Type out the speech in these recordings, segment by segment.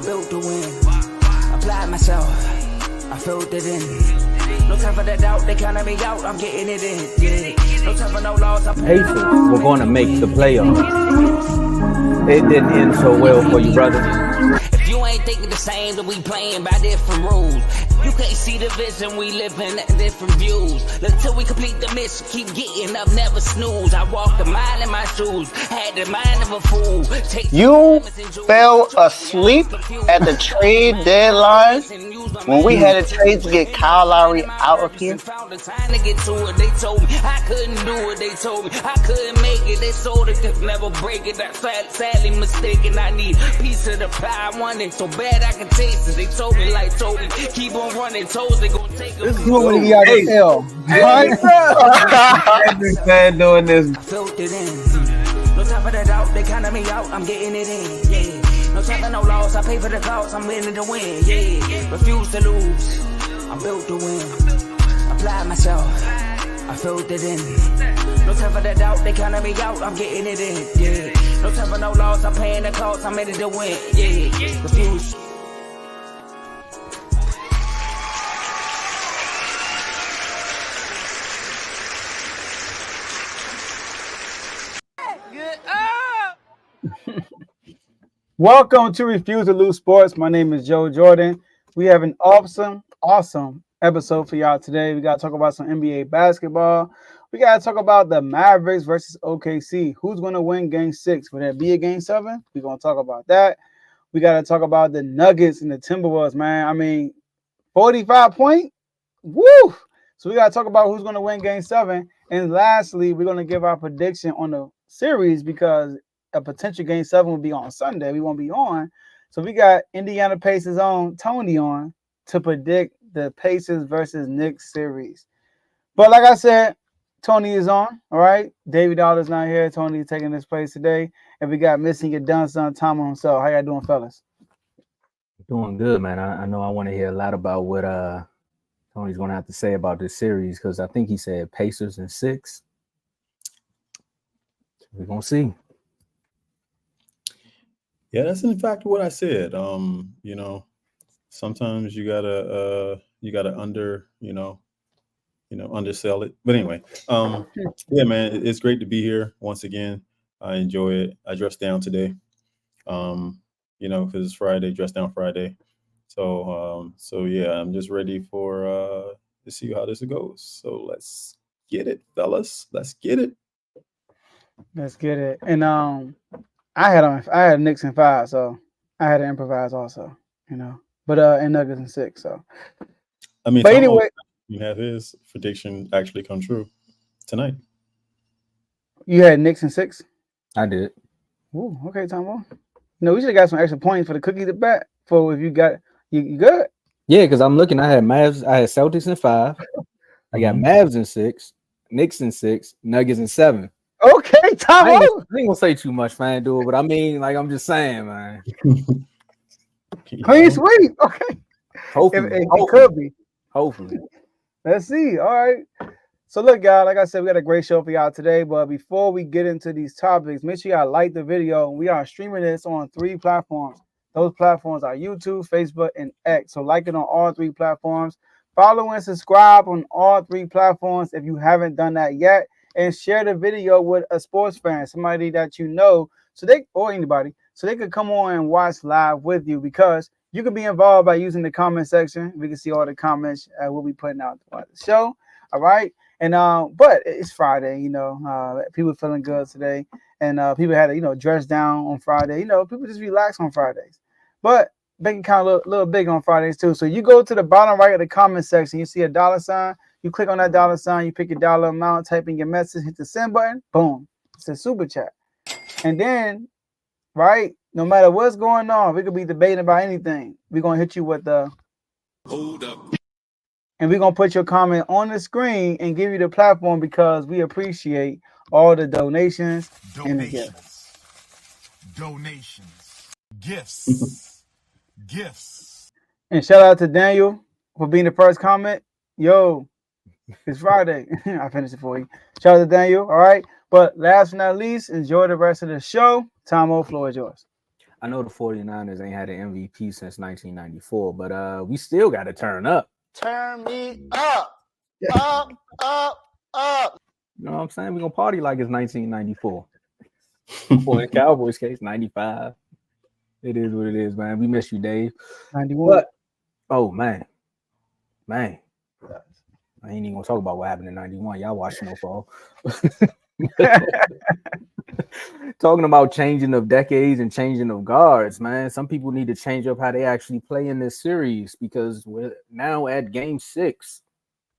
built to win. Applied myself, I filled it in. No time for the doubt, they counted me out, I'm getting it in. Yeah. No time for no loss. Pacers were going to make the playoffs. It didn't end so well for you, brother. If you ain't thinking the same, then we playing by different rules. You can't see the vision, we live in different views. Until we complete the mission, keep getting up, never snooze. I walked a mile in my shoes, had the mind of a fool. You fell asleep at the trade deadline when we had a trade to get Kyle Lowry out of here. They told me I couldn't do it, they told me I couldn't make it. They sold it, could never break it. That's sadly mistaken. I need a piece of the pie, I want it so bad I can taste it. They told me, keep on running, toes they gonna take this is what we got to tell. I've been doing this. I filled it in. No time for the doubt, they counted me out, I'm getting it in. Yeah. No time for no loss, I pay for the cost, I'm winning to win. Yeah. Refuse to lose, I'm built to win. Apply myself, I filled it in. No time for the doubt, they counted me out, I'm getting it in. Yeah. No time for no loss, I'm paying the cost, I'm in it to win. Yeah. Refuse. Welcome to Refuse to Lose Sports. My name is Joe Jordan. We have an awesome episode for y'all today. We got to talk about some NBA basketball. We got to talk about the Mavericks versus OKC. Who's going to win Game 6? Will there be a Game 7? We're going to talk about that. We got to talk about the Nuggets and the Timberwolves, man. I mean, 45 point? Woo! So we got to talk about who's going to win Game 7. And lastly, we're going to give our prediction on the series because a potential Game 7 will be on Sunday. We won't be on. So we got Indiana Pacers on, Tony on, to predict the Pacers versus Knicks series. But like I said, Tony is on, all right? Davey Dollar's not here. Tony is taking his place today. And we got missing your done son, Tomo himself. How y'all doing, fellas? Doing good, man. I know I want to hear a lot about what Tony's going to have to say about this series because I think he said Pacers in 6. We're going to see. Yeah, that's in fact what I said. Sometimes you gotta undersell it. But anyway, yeah, man, it's great to be here once again. I enjoy it. I dressed down today, because it's Friday, dress down Friday. So yeah, I'm just ready for to see how this goes. So let's get it, fellas. Let's get it. Let's get it. And I had Knicks in 5, so I had to improvise also, But and Nuggets in 6, so. I mean, but anyway, you have his prediction actually come true tonight. You had Knicks in 6? I did. Ooh, okay, Tomo. No, we should have got some extra points for the cookie to bet. For if you got you good. Yeah, because I'm looking. I had Celtics in 5. I got Mavs in 6, Knicks in 6, Nuggets in 7. Okay, Tomo. I ain't gonna say too much, fan dude, but I mean, I'm just saying, man. Clean sweep. Okay. Hopefully. It could be. Hopefully. Let's see. All right. So look, guys, like I said, we got a great show for y'all today. But before we get into these topics, make sure y'all like the video. We are streaming this on 3 platforms. Those platforms are YouTube, Facebook, and X. So like it on all 3 platforms. Follow and subscribe on all 3 platforms if you haven't done that yet. And share the video with a sports fan, somebody that you know, or anybody, so they could come on and watch live with you because you can be involved by using the comment section. We can see all the comments we'll be putting out on the show. All right. And but it's Friday, people feeling good today. And people had to, dress down on Friday. People just relax on Fridays. But bank account a little big on Fridays too. So you go to the bottom right of the comment section, you see a $sign. You click on that $sign, you pick your dollar amount, type in your message, hit the send button, boom. It's a super chat. And then, right, no matter what's going on, we could be debating about anything. We're going to hit you with the hold up. And we're going to put your comment on the screen and give you the platform because we appreciate all the donations and the gifts. Gifts. And shout out to Daniel for being the first comment. Yo, it's Friday. I finished it for you. Shout out to Daniel. All right. But last but not least, enjoy the rest of the show. Tomo, floor is yours. I know the 49ers ain't had an MVP since 1994, but we still got to turn up. Turn me up, up, up. You know what I'm saying? We're going to party like it's 1994. Or in Cowboys case, 95. It is what it is, man. We miss you, Dave. 91. But, oh, man. I ain't even going to talk about what happened in 91. Y'all watch Snowfall. Talking about changing of decades and changing of guards, man. Some people need to change up how they actually play in this series because we're now at game 6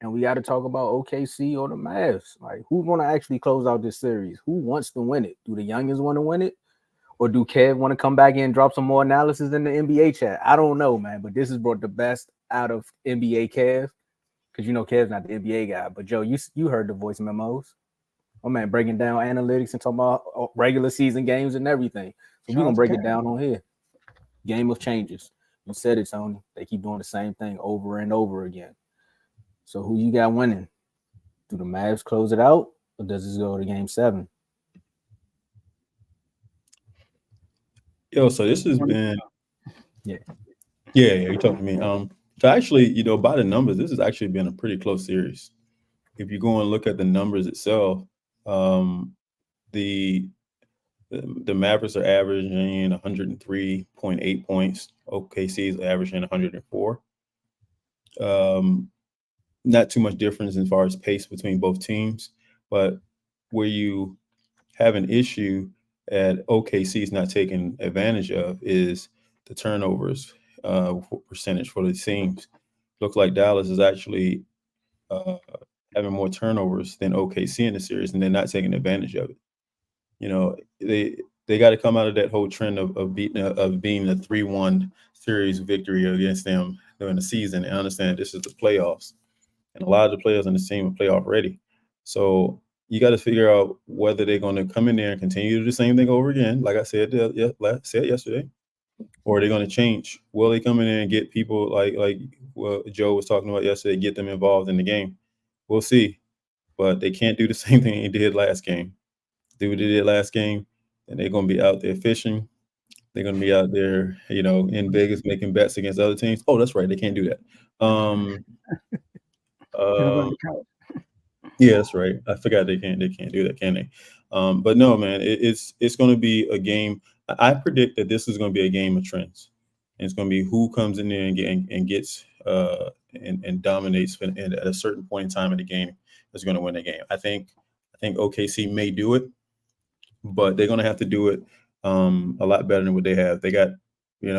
and we got to talk about OKC or the Mavs. Like, who's going to actually close out this series? Who wants to win it? Do the youngins want to win it? Or do Kev want to come back in and drop some more analysis in the NBA chat? I don't know, man, but this has brought the best out of NBA Kev because, you know, Kev's not the NBA guy. But, Joe, you heard the voice memos. Oh, man, breaking down analytics and talking about regular season games and everything. So we're going to break it down on here. Game of changes. You said it, Tony. They keep doing the same thing over and over again. So who you got winning? Do the Mavs close it out or does this go to game 7? Yo, so this has been Yeah, you talking to me. So actually, you know, by the numbers, this has actually been a pretty close series. If you go and look at the numbers itself, the Mavericks are averaging 103.8 points. OKC is averaging 104. Not too much difference as far as pace between both teams, but where you have an issue at OKC is not taking advantage of is the turnovers percentage for the teams. Looks like Dallas is actually having more turnovers than OKC in the series, and they're not taking advantage of it. You know, they got to come out of that whole trend of being a 3-1 series victory against them during the season and understand this is the playoffs. And a lot of the players on the team are playoff ready. So you got to figure out whether they're going to come in there and continue to do the same thing over again, like I said yesterday, or they're going to change. Will they come in there and get people like what Joe was talking about yesterday, get them involved in the game? We'll see. But they can't do the same thing they did last game. Do what they did last game, and they're going to be out there fishing. They're going to be out there, you know, in Vegas making bets against other teams. Oh, that's right. They can't do that. Yeah, that's right. I forgot they can't do that, can they? But no, man, it's going to be a game. I predict that this is going to be a game of trends. And it's going to be who comes in there and gets and dominates at a certain point in time in the game is going to win the game. I think OKC may do it, but they're going to have to do it a lot better than what they have. They got, 3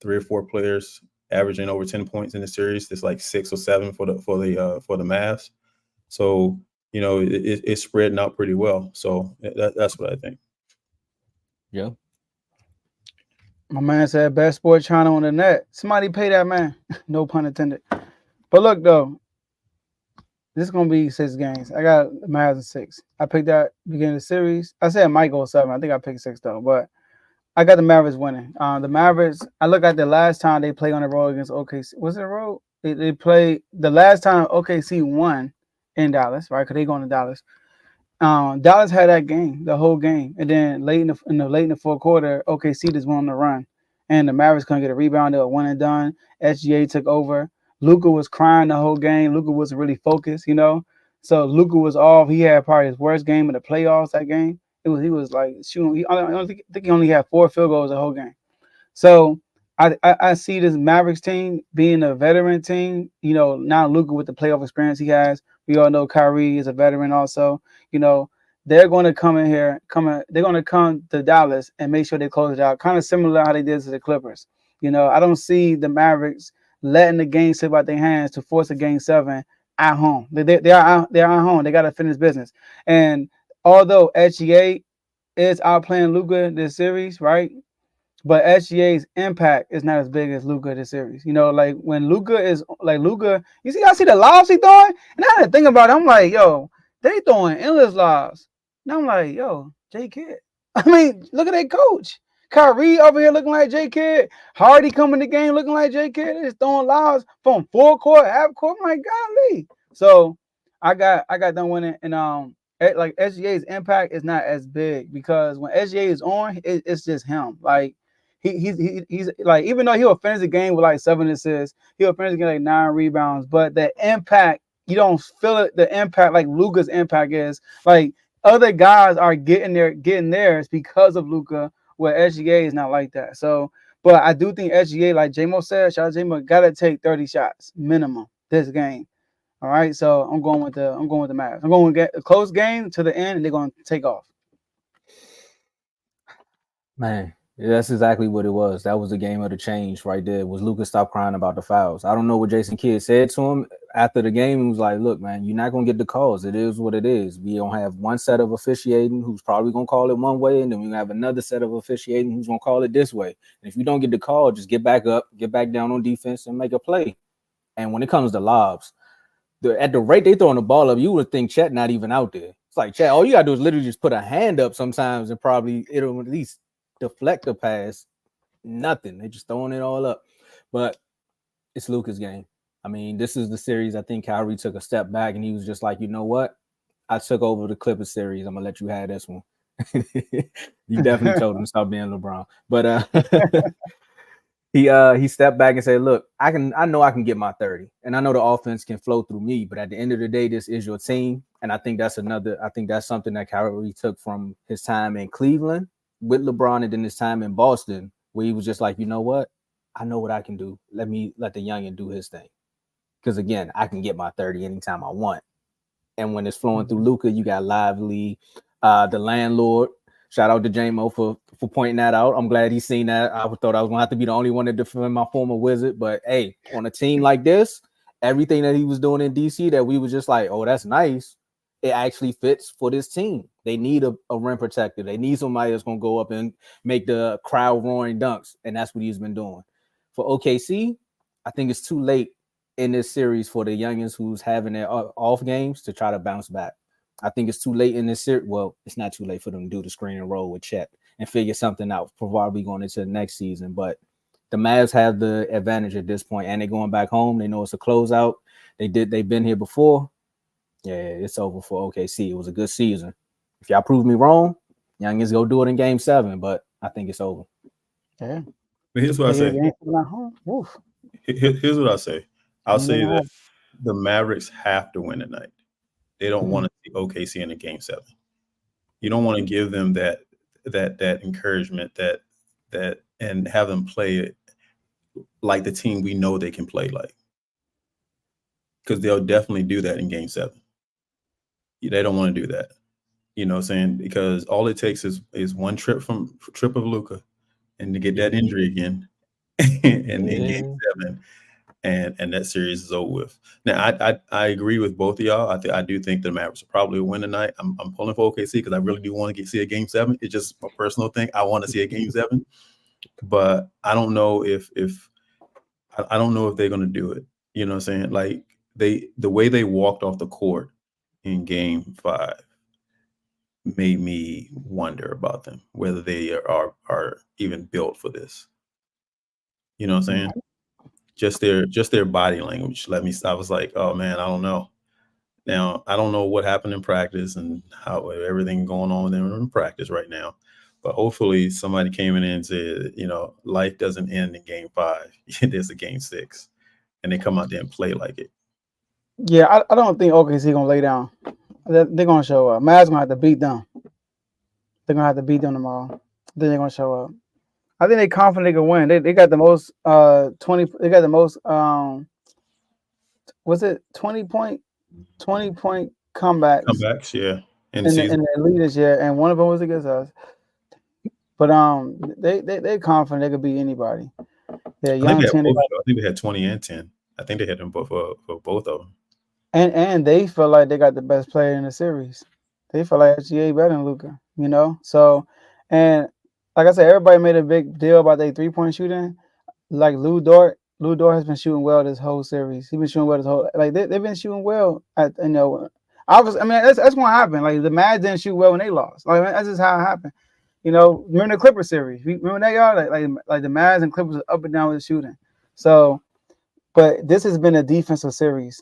or 4 players averaging over 10 points in the series. It's like 6 or 7 for the Mavs. So, it's spreading out pretty well. So that's what I think. Yeah. My man said best sports channel on the net. Somebody pay that man. No pun intended. But look, though, this is going to be 6 games. I got the Mavs in 6. I picked that beginning of the series. I said it might go 7. I think I picked 6, though. But I got the Mavericks winning. The Mavericks, I look at the last time they played on the road against OKC. Was it a road? They played the last time OKC won in Dallas, right? Because they going to Dallas. Dallas had that game, the whole game, and then late in the fourth quarter, OKC just went on the run, and the Mavericks couldn't get a rebound. They were 1 and done. SGA took over. Luka was crying the whole game. Luka wasn't really focused, So Luka was off. He had probably his worst game in the playoffs that game. He was like shooting. I think he only had 4 field goals the whole game. So I see this Mavericks team being a veteran team. Now Luka with the playoff experience he has. We all know Kyrie is a veteran also. They're going to come in here. They're going to come to Dallas and make sure they close it out. Kind of similar how they did to the Clippers. I don't see the Mavericks letting the game slip out their hands to force a game 7 at home. They are at home. They got to finish business. And although SGA is outplaying Luka this series, right? But SGA's impact is not as big as Luka this series. Like when Luka is like Luka, I see the lobs he throwing, and I had to think about it. I'm like, yo, they throwing endless lobs. And I'm like, yo, J Kidd. I mean, look at that coach. Kyrie over here looking like J Kidd. Hardy coming to the game looking like J Kidd. They're just throwing lobs from full court, half court. My golly. So I got them winning, and like SGA's impact is not as big because when SGA is on, it's just him. Like he's like, even though he'll finish the game with like 7 assists, he'll finish the game like 9 rebounds, but the impact, you don't feel it. The impact like Luka's impact is like other guys are getting theirs because of Luka, where SGA is not like that. So, but I do think SGA, like J-Mo said, shout out J-Mo, gotta take 30 shots minimum this game. All right, so I'm going with the Mavs. I'm going to get a close game to the end, and they're going to take off. Man, that's exactly what it was. That was the game of the change right there. Was Luka stop crying about the fouls? I don't know what Jason Kidd said to him after the game. He was like, "Look, man, you're not gonna get the calls. It is what it is. We don't have one set of officiating who's probably gonna call it one way, and then we have another set of officiating who's gonna call it this way. And if you don't get the call, just get back up, get back down on defense, and make a play." And when it comes to lobs, at the rate they throwing the ball up, you would think Chet not even out there. It's like, Chet, all you gotta do is literally just put a hand up sometimes, and probably it'll at least deflect the pass. Nothing. They're just throwing it all up. But it's Luka's game. I mean, this is the series. I think Kyrie took a step back, and he was just like, you know what? I took over the Clippers series. I'm gonna let you have this one. You definitely told him to stop being LeBron. But he stepped back and said, look, I know I can get my 30, and I know the offense can flow through me, but at the end of the day, this is your team. And I think that's something that Kyrie took from his time in Cleveland with LeBron, and then his time in Boston, where he was just like, you know what? I know what I can do. Let the youngin do his thing. Because again, I can get my 30 anytime I want. And when it's flowing through Luka, you got Lively, the landlord. Shout out to J-Mo for pointing that out. I'm glad he's seen that. I thought I was gonna have to be the only one to defend my former Wizard. But hey, on a team like this, everything that he was doing in DC that we was just like, oh, that's nice. It actually fits for this team. They need a rim protector. They need somebody that's gonna go up and make the crowd roaring dunks, and that's what he's been doing. For OKC, I think it's too late in this series for the youngins who's having their off games to try to bounce back. I think it's too late in this series. Well, it's not too late for them to do the screen and roll with Chet and figure something out, probably going into the next season. But the Mavs have the advantage at this point, and they're going back home. They know it's a closeout. They've been here before. Yeah, it's over for OKC. It was a good season. If y'all prove me wrong, youngins go do it in Game 7, but I think it's over. Yeah. But here's what I say. Here's what I say. I'll say that the Mavericks have to win tonight. They don't want to see OKC in a Game 7. You don't want to give them that encouragement that and have them play it like the team we know they can play like. Because they'll definitely do that in Game 7. They don't want to do that. You know what I'm saying? Because all it takes is one trip of Luka and to get that injury again in Game 7. And that series is over with. Now, I agree with both of y'all. I do think the Mavericks will probably win tonight. I'm pulling for OKC because I really do want to see a Game 7. It's just a personal thing. I want to see a Game 7, but I don't know if they're going to do it. You know what I'm saying? Like the way they walked off the court in Game 5 made me wonder about them, whether they are even built for this. You know what I'm saying? Just their body language I was like, oh man, I don't know. Now I don't know what happened in practice and how everything going on with them in practice right now, but hopefully somebody came in and said, you know, life doesn't end in Game 5. There's a Game 6, and they come out there and play like it. Yeah, I don't think OKC gonna lay down. They're gonna show up. Mavs gonna have to beat them. They're gonna have to beat them tomorrow. Then they're gonna show up. I think they're confident they can win. They got the most 20. They got the most was it 20 point comebacks? Comebacks, yeah. In the league this year, and one of them was against us. But they're confident they could beat anybody. They're young. I think they had 20 and 10. I think they had them both for both of them. And they feel like they got the best player in the series. They feel like SGA better than Luka, you know. So, and like I said, everybody made a big deal about their 3-point shooting. Like Lou Dort has been shooting well this whole series. He's been shooting well this whole they've been shooting well. That's going to happen. Like the Mavs didn't shoot well when they lost. Like that's just how it happened. You know, remember the Clippers series? Remember that, y'all? Like the Mavs and Clippers up and down with the shooting. So, but this has been a defensive series,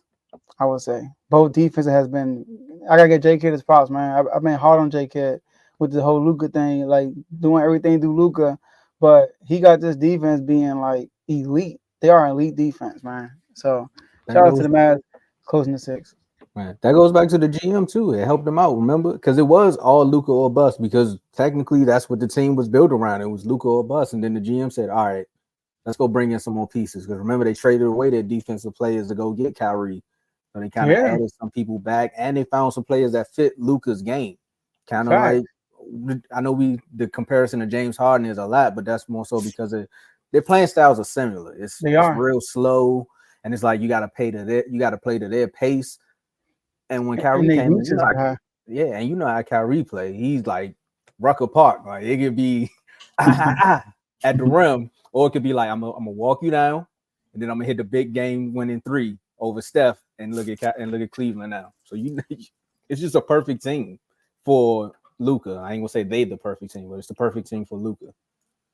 I would say. Both defenses has been. I gotta get J-Kidd his props, man. I've been hard on J-Kidd with the whole Luka thing, like doing everything through Luka. but he got this defense being like elite. They are elite defense, man. So shout out to the Mavs closing the 6. Man, that goes back to the GM too. It helped them out, remember? Because it was all Luka or bust. Because technically, that's what the team was built around. It was Luka or bust, and then the GM said, "All right, let's go bring in some more pieces." Because remember, they traded away their defensive players to go get Kyrie, so they kind of added some people back, and they found some players that fit Luka's game. Kind of like, I know the comparison to James Harden is a lot, but that's more so because their playing styles are similar. It's real slow, and it's like you got to play to their pace. And when Kyrie came in, and you know how Kyrie play, he's like Rucker Park. Like it could be at the rim, or it could be like I'm gonna walk you down, and then I'm gonna hit the big game winning 3 over Steph, and look at Cleveland now. So it's just a perfect team for Luka. I ain't gonna say they the perfect team, but it's the perfect team for Luka.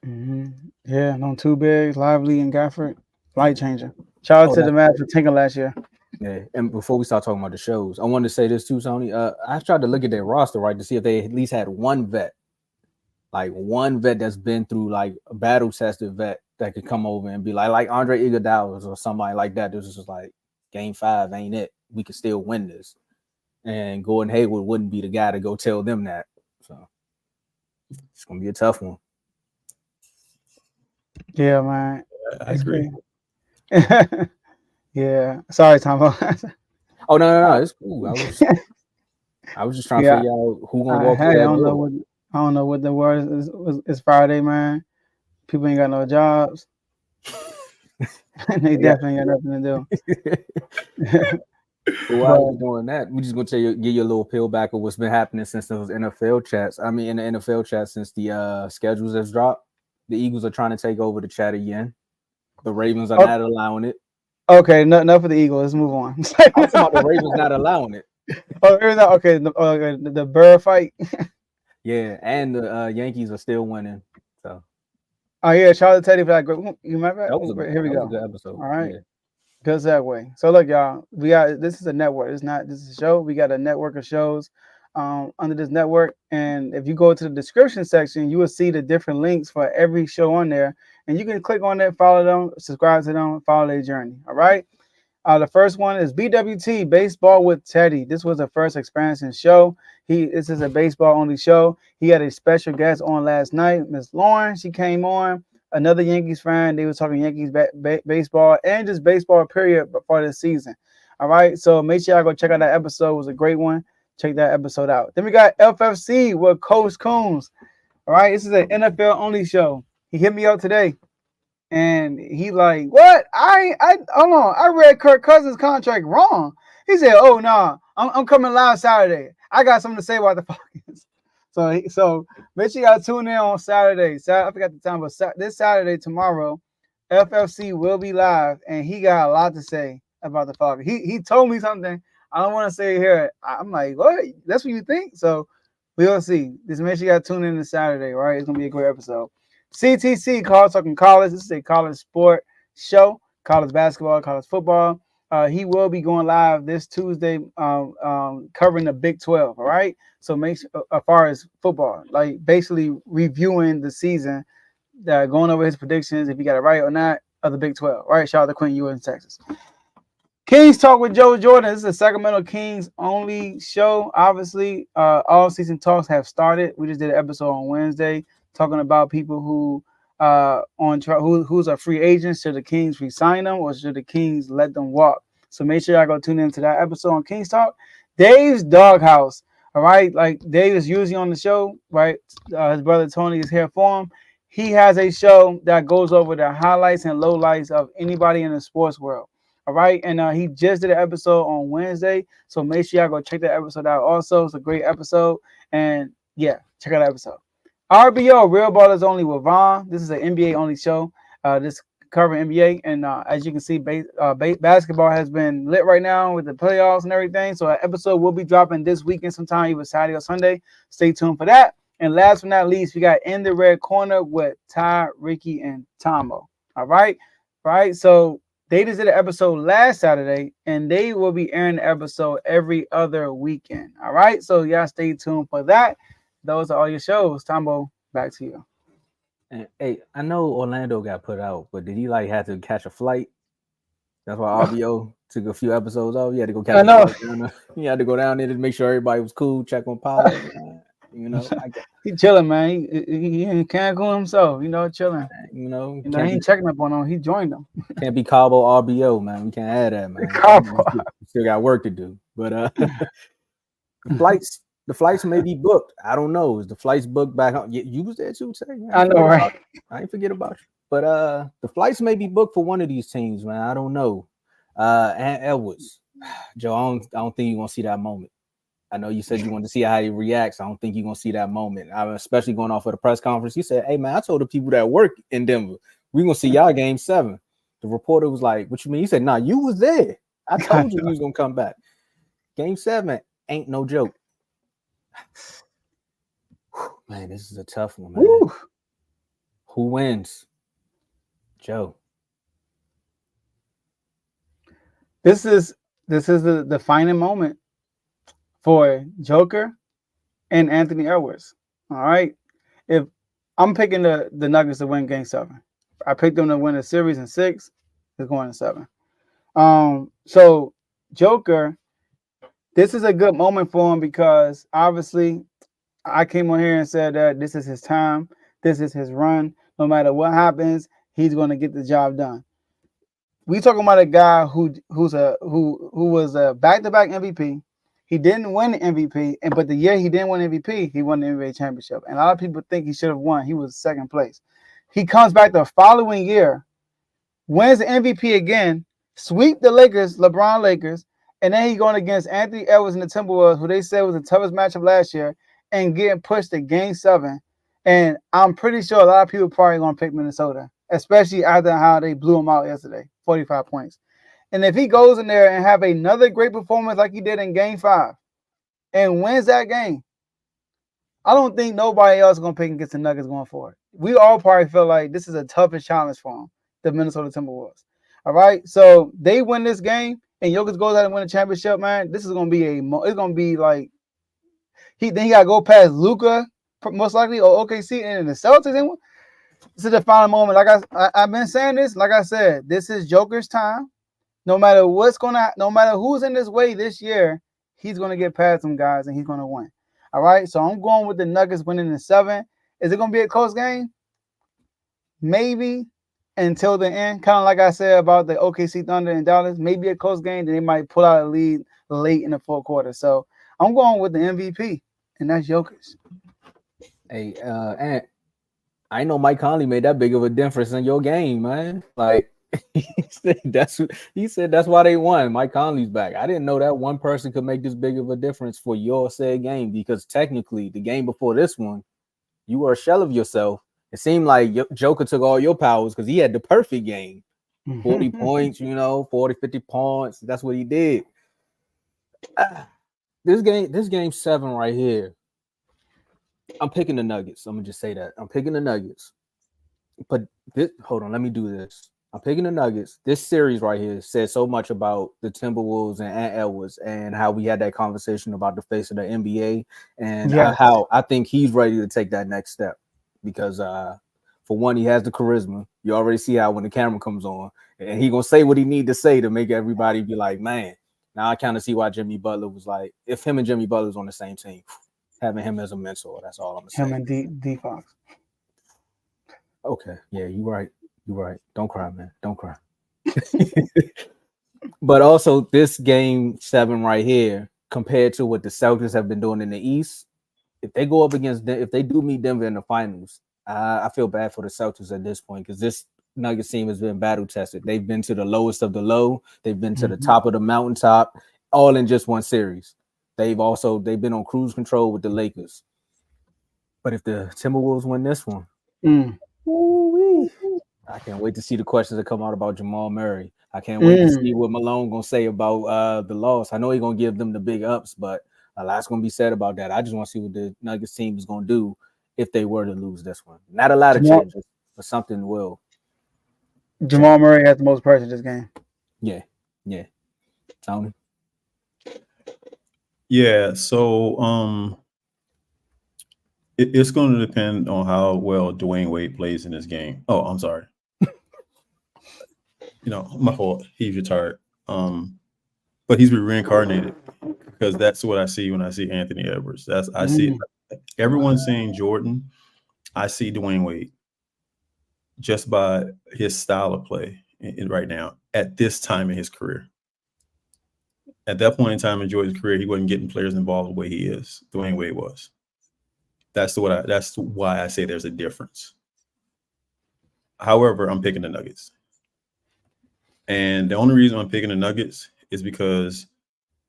Mm-hmm. Yeah, no two bigs, Lively and Gafford, light changer. Shout out to the Mavs for tanking last year. Yeah, and before we start talking about the shows, I wanted to say this too, Tony. I tried to look at their roster, right, to see if they at least had one vet that's been through like a battle-tested vet that could come over and be like Andre Iguodala or somebody like that. This is just like Game 5 ain't it. We could still win this. And Gordon Hayward wouldn't be the guy to go tell them that. So it's gonna be a tough one. Yeah, man. I agree. Yeah, sorry, Tomo. Oh no, it's cool. I was just trying to figure out who gonna walk through that door. I don't know what the word is. It's Friday, man. People ain't got no jobs. They definitely got nothing to do. But while we're doing that, we're just gonna give you a little peel back of what's been happening since those NFL chats. I mean, in the NFL chat since the schedules have dropped, the Eagles are trying to take over the chat again. The Ravens are not allowing it. Okay, enough for the Eagles. Let's move on. I'm talking about the Ravens not allowing it. Okay. The Burr fight. Yeah, and the Yankees are still winning. So. Oh yeah, shout out to Teddy for that great. You remember? Here we go. That was a good episode. All right. Yeah. Good segue. So look, y'all, this is a network. This is a show. We got a network of shows under this network. And if you go to the description section, you will see the different links for every show on there. And you can click on it, follow them, subscribe to them, follow their journey. All right. The first one is BWT, Baseball with Teddy. This was the first expansion show. This is a baseball only show. He had a special guest on last night, Miss Lauren. She came on. Another Yankees fan. They were talking Yankees baseball and just baseball period for this season. All right. So make sure y'all go check out that episode. It was a great one. Check that episode out. Then we got FFC with Coach Coombs. All right. This is an NFL only show. He hit me up today. And he like, what? I hold on. I read Kirk Cousins' contract wrong. He said, oh no, I'm coming live Saturday. I got something to say about the Falcons. So make sure y'all tune in on Saturday. I forgot the time, but this Saturday, tomorrow, FFC will be live, and he got a lot to say about the Falcons. He told me something. I don't want to say it here. I'm like, what? That's what you think? So we'll see. Just make sure y'all tune in this Saturday, right? It's gonna be a great episode. CTC, College Talking College. This is a college sport show, college basketball, college football. He will be going live this Tuesday, covering the Big 12. All right. So make sure, as far as football, like basically reviewing the season, going over his predictions, if he got it right or not, of the Big 12. All right. Shout out to Quinn Ewing in Texas. Kings Talk with Joe Jordan. This is a Sacramento Kings only show. Obviously, all season talks have started. We just did an episode on Wednesday talking about people who who's a free agent. Should the Kings re-sign them or should the Kings let them walk? So make sure y'all go tune into that episode on Kings Talk. Dave's Doghouse. All right, like Dave is usually on the show, right? His brother Tony is here for him. He has a show that goes over the highlights and lowlights of anybody in the sports world. All right, and he just did an episode on Wednesday, so make sure y'all go check that episode out. Also, it's a great episode, and yeah, check out that episode. RBO, Real Ballers Only with Vaughn. This is an NBA only show. This covering NBA, and as you can see, basketball has been lit right now with the playoffs and everything. So an episode will be dropping this weekend sometime, either Saturday or Sunday. Stay tuned for that. And last but not least, we got In the Red Corner with Ty, Ricky, and Tomo. All right, So they just did an episode last Saturday, and they will be airing the episode every other weekend. All right, so y'all stay tuned for that. Those are all your shows. Tomo, back to you. And, hey, I know Orlando got put out, but did he like have to catch a flight? That's why RBO took a few episodes off. He had to go catch I a know. flight down there. He had to go down there to make sure everybody was cool, check on Pollard. You know, He chilling, man. He in Cancun himself, chilling. He can't be ain't checking up on him. He joined them. can't be Cabo RBO, man. We can't have that, man. Cabo. We still got work to do. But the flights may be booked. I don't know. Is the flights booked back home? You was there too, Tay. I know, right? I ain't forget about you. But the flights may be booked for one of these teams, man. I don't know. And Edwards, Joe, I don't think you're gonna see that moment. I know you said you wanted to see how he reacts. I don't think you're gonna see that moment. Especially going off of the press conference. He said, "Hey man, I told the people that work in Denver, we're gonna see y'all game 7." The reporter was like, "What you mean?" He said, "Nah, you was there. I told you was gonna come back. Game 7 ain't no joke." Man, this is a tough one, man. Woo. Who wins? Joe. This is the defining moment for Joker and Anthony Edwards. All right. If I'm picking the Nuggets to win game 7. I picked them to win the series in 6. It's going in 7. So Joker, this is a good moment for him because obviously I came on here and said that this is his time. This is his run. No matter what happens, he's going to get the job done. We talking about a guy who was a back-to-back MVP. He didn't win the MVP, but the year he didn't win MVP, he won the NBA championship. And a lot of people think he should have won. He was second place. He comes back the following year, wins the MVP again, sweep the Lakers, LeBron Lakers, and then he's going against Anthony Edwards and the Timberwolves, who they said was the toughest matchup last year, and getting pushed to game 7. And I'm pretty sure a lot of people probably going to pick Minnesota, especially after how they blew him out yesterday, 45 points. And if he goes in there and have another great performance like he did in game 5 and wins that game, I don't think nobody else is going to pick against the Nuggets going forward. We all probably feel like this is the toughest challenge for him, the Minnesota Timberwolves. All right, so they win this game and Jokic goes out and win a championship, man. This is going to be it's going to be like he got to go past Luka most likely or OKC and the Celtics. This is the final moment. Like I've been saying this. Like I said, this is Joker's time. No matter who's in this way this year, he's gonna get past some guys and he's gonna win. All right. So I'm going with the Nuggets winning in 7. Is it gonna be a close game? Maybe until the end. Kind of like I said about the OKC Thunder and Dallas. Maybe a close game. Then they might pull out a lead late in the fourth quarter. So I'm going with the MVP, and that's Jokic. Hey, and I know Mike Conley made that big of a difference in your game, man. Like he said that's why they won. Mike Conley's back. I didn't know that one person could make this big of a difference for your said game because technically the game before this one, you were a shell of yourself. It seemed like Joker took all your powers because he had the perfect game. 40 points, 40, 50 points. That's what he did. This game 7 right here. I'm picking the Nuggets. I'm gonna just say that. I'm picking the Nuggets. But hold on, let me do this. I'm picking the Nuggets. This series right here says so much about the Timberwolves and Ant Edwards and how we had that conversation about the face of the NBA and how I think he's ready to take that next step. Because for one, he has the charisma. You already see how when the camera comes on, and he gonna say what he need to say to make everybody be like, man. Now I kind of see why Jimmy Butler was like, if him and Jimmy Butler's on the same team, having him as a mentor. That's all I'm saying. Him and D Fox. Okay, yeah, you're right. You're right. Don't cry, man. Don't cry. But also, this game 7 right here, compared to what the Celtics have been doing in the East, if they go up against, if they do meet Denver in the finals, I feel bad for the Celtics at this point because this Nuggets team has been battle tested. They've been to the lowest of the low. They've been to the top of the mountaintop, all in just one series. They've been on cruise control with the Lakers. But if the Timberwolves win this one, I can't wait to see the questions that come out about Jamal Murray. I can't wait to see what Malone gonna say about the loss. I know he's gonna give them the big ups, but a lot's gonna be said about that. I just want to see what the Nuggets team is gonna do if they were to lose this one. Not a lot of changes, but something will. Jamal Murray has the most pressure this game. Yeah. Tony. Yeah, so It's going to depend on how well Dwayne Wade plays in this game. Oh, I'm sorry. My fault. He's retired. But he's been reincarnated because that's what I see when I see Anthony Edwards. I see everyone saying Jordan. I see Dwayne Wade just by his style of play right now at this time in his career. At that point in time in Jordan's career, he wasn't getting players involved the way he is. Dwayne Wade was. That's why I say there's a difference. However, I'm picking the Nuggets. And the only reason I'm picking the Nuggets is because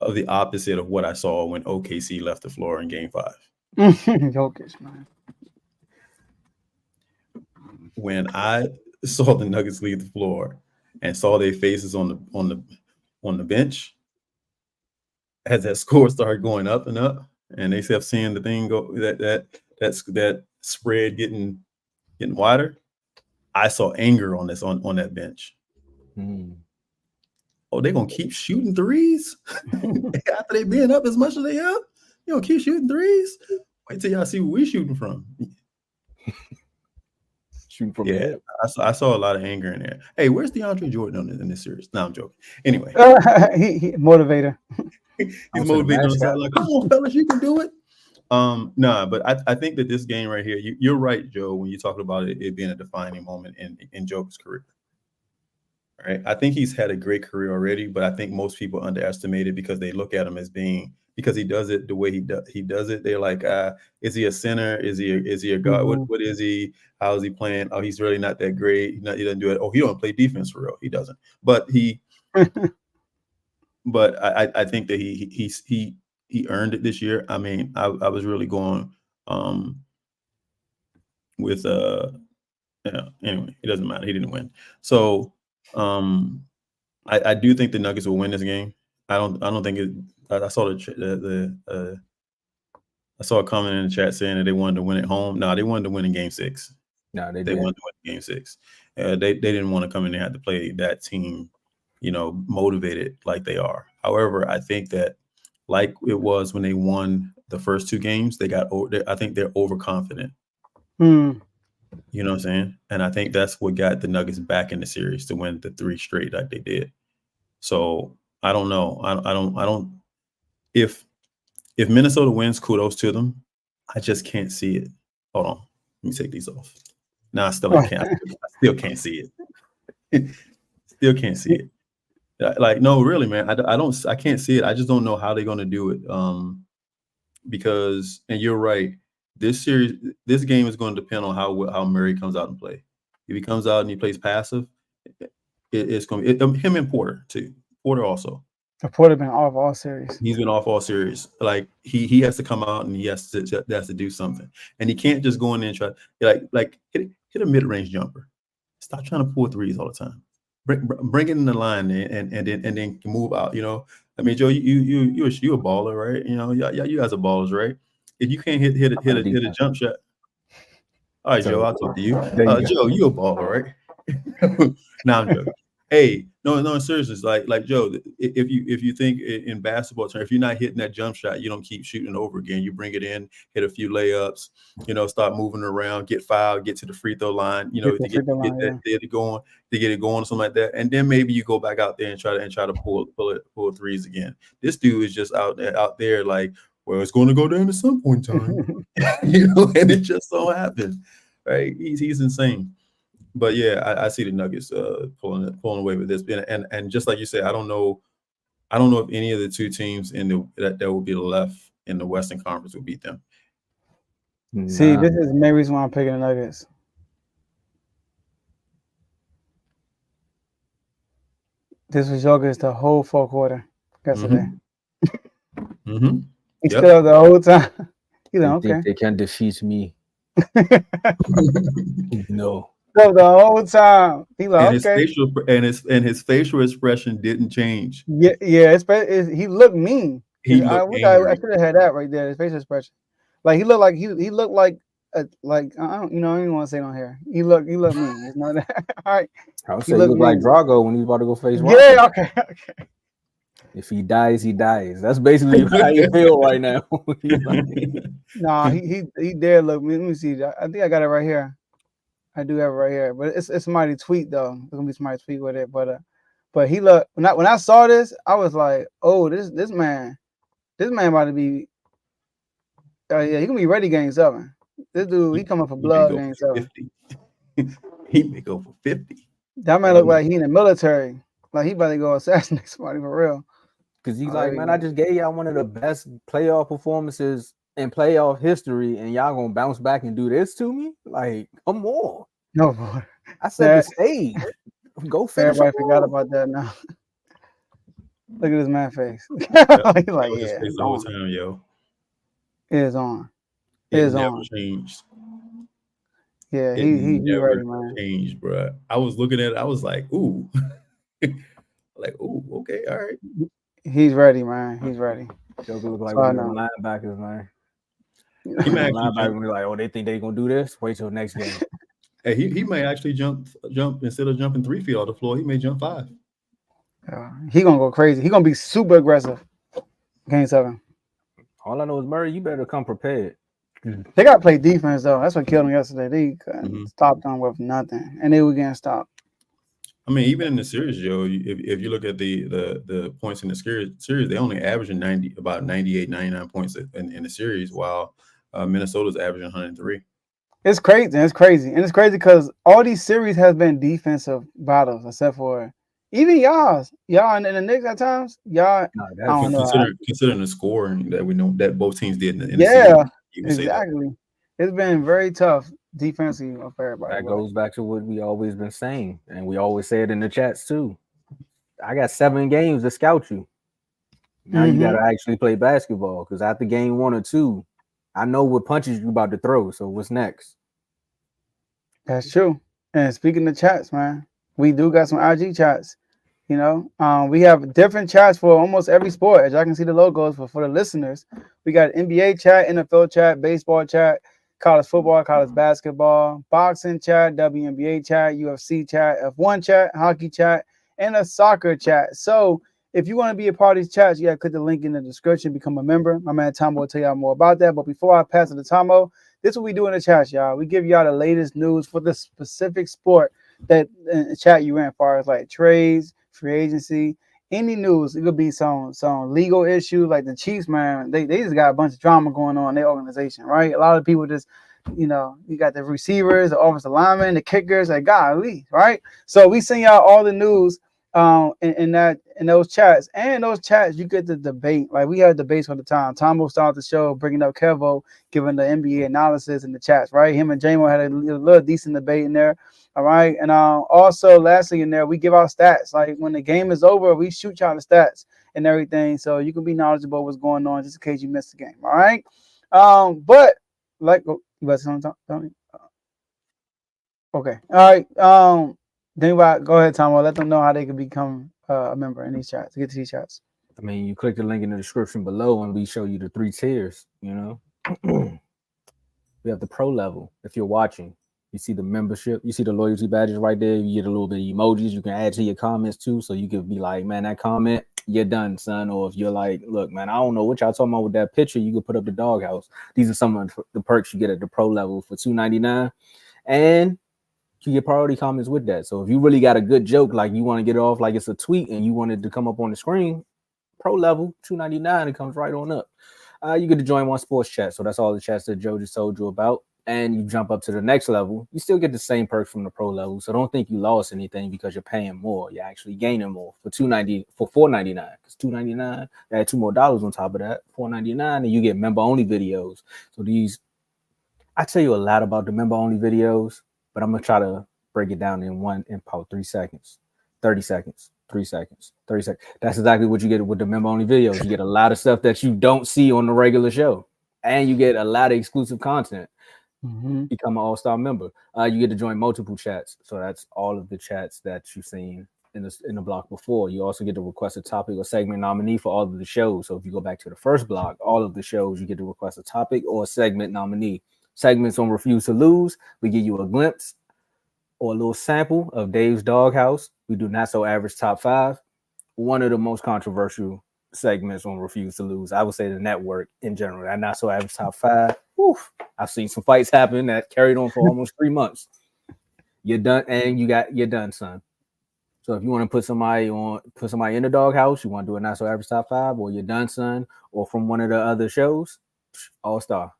of the opposite of what I saw when OKC left the floor in Game 5. Jokic, man. When I saw the Nuggets leave the floor and saw their faces on the bench, as that score started going up and up, and they kept seeing the thing go that spread getting wider, I saw anger on that bench. Oh, they're gonna keep shooting threes after they being up as much as they have. You gonna keep shooting threes? Wait till y'all see where we're shooting from. Shooting from the hip. I saw a lot of anger in there. Hey, where's DeAndre Jordan in this series? No, I'm joking. Anyway, he motivator. He's motivating on the side, like, come on, fellas, you can do it. But I think that this game right here, you're right, Joe, when you talk about it being a defining moment in Joker's career. Right? I think he's had a great career already, but I think most people underestimate it because they look at him as being, because he does it the way he does it. They're like, is he a center? Is he a guard? What is he? How is he playing? Oh, he's really not that great. He doesn't do it. Oh, he don't play defense for real. He doesn't. But but I think that he earned it this year. I mean, I was really going with anyway, it doesn't matter. He didn't win. So I do think the Nuggets will win this game. I don't think it. I saw I saw a comment in the chat saying that they wanted to win at home. No, they wanted to win in Game 6. No, they wanted to win in Game 6. They didn't want to come in and have to play that team, motivated like they are. However, I think that like it was when they won the first two games, I think they're overconfident. You know what I'm saying? And I think that's what got the Nuggets back in the series to win the 3 straight like they did. So I don't know. I don't. If Minnesota wins, kudos to them. I just can't see it. Hold on. Let me take these off. No, I still can't. I still can't see it. Still can't see it. Like, no, really, man. I can't see it. I just don't know how they're going to do it. Because, and you're right, this game is going to depend on how Murray comes out and play. If he comes out and he plays passive, it's going to be him and Porter too. Porter also. Porter been off all series. He's been off all series. Like he has to come out and he has to do something, and he can't just go in there and try like hit a mid-range jumper. Stop trying to pull threes all the time. Bring it in the line and then move out. I mean, Joe, you a baller, right? You guys are ballers, right? If you can't hit a jump shot, all right, Joe, I'll talk to you. Joe, you a baller, right? Now I'm joking. Hey, no, seriously, it's like Joe, if you think in basketball terms, if you're not hitting that jump shot, you don't keep shooting over again. You bring it in, hit a few layups, start moving around, get fouled, get to the free throw line, to get it going, or something like that, and then maybe you go back out there and try to pull threes again. This dude is just out there like, well, it's going to go down at some point in time, and it just so happened, right? He's insane. But yeah, I see the Nuggets pulling away with this, and just like you said, I don't know if any of the two teams that will be left in the Western Conference will beat them. See, this is the main reason why I'm picking the Nuggets. This was Jokic the whole 4th quarter yesterday. He stood up the whole time. He's like, okay, they can defeat me. No. The whole time. He like, his facial expression didn't change. Yeah. He looked mean. I should have had that right there. His facial expression, like he looked like I don't even want to say it on here. He looked mean. It's not that. All right. I would say he looked like Drago when he's about to go face. Yeah. Okay. If he dies, he dies. That's basically how you feel right now. Nah, he did look. Let me see. I think I got it right here. I do have it right here, but it's somebody tweet though. It's gonna be somebody tweet with it, but he looked when I saw this, I was like, oh, this man about to be. Yeah, he gonna be ready game 7. This dude, he coming for blood game 7. 50. He may go for 50. That man look like he in the military. Like he about to go assassinate somebody for real. Because he's like, man, I just gave y'all one of the best playoff performances in playoff history, and y'all gonna bounce back and do this to me? Like, come on. No, boy. I set the stage. Go finish. Everybody forgot about that now. Look at this man face. He's like, yeah, face the whole time, yo. It is on. It never changed. Yeah, he ready, man. Changed, bro. I was looking at it. I was like, ooh, okay, all right. He's ready, man. He's ready. Joker look like one of the linebackers, man. Linebackers be like, oh, they think they gonna do this? Wait till next game. Hey, he may actually jump instead of jumping 3 feet off the floor. He may jump 5. He gonna go crazy. He gonna be super aggressive. Game 7. All I know is Murray, you better come prepared. They got to play defense though. That's what killed them yesterday. They couldn't stop them with nothing, and they were getting stopped. I mean, even in the series, Joe, if you look at the points in the series, they only averaging about 98, 99 points in the series, while Minnesota's averaging 103. It's crazy. It's crazy, and it's crazy because all these series has been defensive battles, except for even y'all and the Knicks at times. Y'all, I don't know. Considering the scoring that we know that both teams did in the series, exactly. It's been very tough defensively for everybody. That goes back to what we always been saying, and we always say it in the chats too. I got 7 games to scout you. Now you got to actually play basketball, because after game 1 or 2, I know what punches you about to throw. So what's next? That's true. And speaking of chats, man, we do got some IG chats. You know, we have different chats for almost every sport. As y'all can see the logos, but for the listeners, we got NBA chat, NFL chat, baseball chat, college football, college basketball, boxing chat, WNBA chat, UFC chat, F1 chat, hockey chat, and a soccer chat. So if you want to be a part of these chats, you got to click the link in the description, become a member. My man Tomo will tell y'all more about that. But before I pass it to Tomo, this is what we do in the chat, y'all. We give y'all the latest news for the specific sport that chat you in, as far as like trades, free agency, any news. It could be some legal issues, like the Chiefs, man. They just got a bunch of drama going on in their organization, right? A lot of people just, you know, you got the receivers, the offensive linemen, the kickers, like golly, right? So we send y'all all the news in those chats. And in those chats, you get the debate. Like we have debates all the time. Tomo started the show bringing up Kevo, giving the NBA analysis in the chats, right? Him and J-Mo had a little decent debate in there. All right. And also, lastly, in there, we give our stats. Like when the game is over, we shoot y'all the stats and everything. So you can be knowledgeable what's going on just in case you missed the game. All right. But like, you got something, Tony? Okay. All right. Then go ahead, Tom. Let them know how they can become a member in these chats to get to these chats. I mean, you click the link in the description below and we show you the 3 tiers, you know. We have the pro level. If you're watching, you see the membership, you see the loyalty badges right there. You get a little bit of emojis you can add to your comments too. So you could be like, man, that comment, you're done, son. Or if you're like, look, man, I don't know what y'all talking about with that picture, you could put up the doghouse. These are some of the perks you get at the pro level for $2.99. And you get priority comments with that. So if you really got a good joke, like you want to get it off like it's a tweet and you want it to come up on the screen, pro level, $2.99, it comes right on up. You get to join one sports chat. So that's all the chats that Joe just told you about. And you jump up to the next level, you still get the same perks from the pro level. So don't think you lost anything because you're paying more. You're actually gaining more for $4.99. Because $2.99, add $2 more on top of that, $4.99, and you get member only videos. So I tell you a lot about the member only videos, but I'm gonna try to break it down in about 3 seconds, 30 seconds, 3 seconds, 30 seconds. That's exactly what you get with the member only videos. You get a lot of stuff that you don't see on the regular show, and you get a lot of exclusive content. Become an all-star member. You get to join multiple chats. So that's all of the chats that you've seen in the block before. You also get to request a topic or segment nominee for all of the shows. So if you go back to the first block, all of the shows, you get to request a topic or a segment nominee. Segments on Refuse to Lose, we give you a glimpse or a little sample of Dave's Doghouse. We do Not So Average Top 5. one of the most controversial segments on Refuse to Lose. I would say the network in general. That Not So Average Top 5. Oof, I've seen some fights happen that carried on for almost 3 months. You're done, and you're done, son. So if you want to put somebody in the doghouse, you want to do a Not So Average Top 5, or you're done, son, or from one of the other shows, All-Star.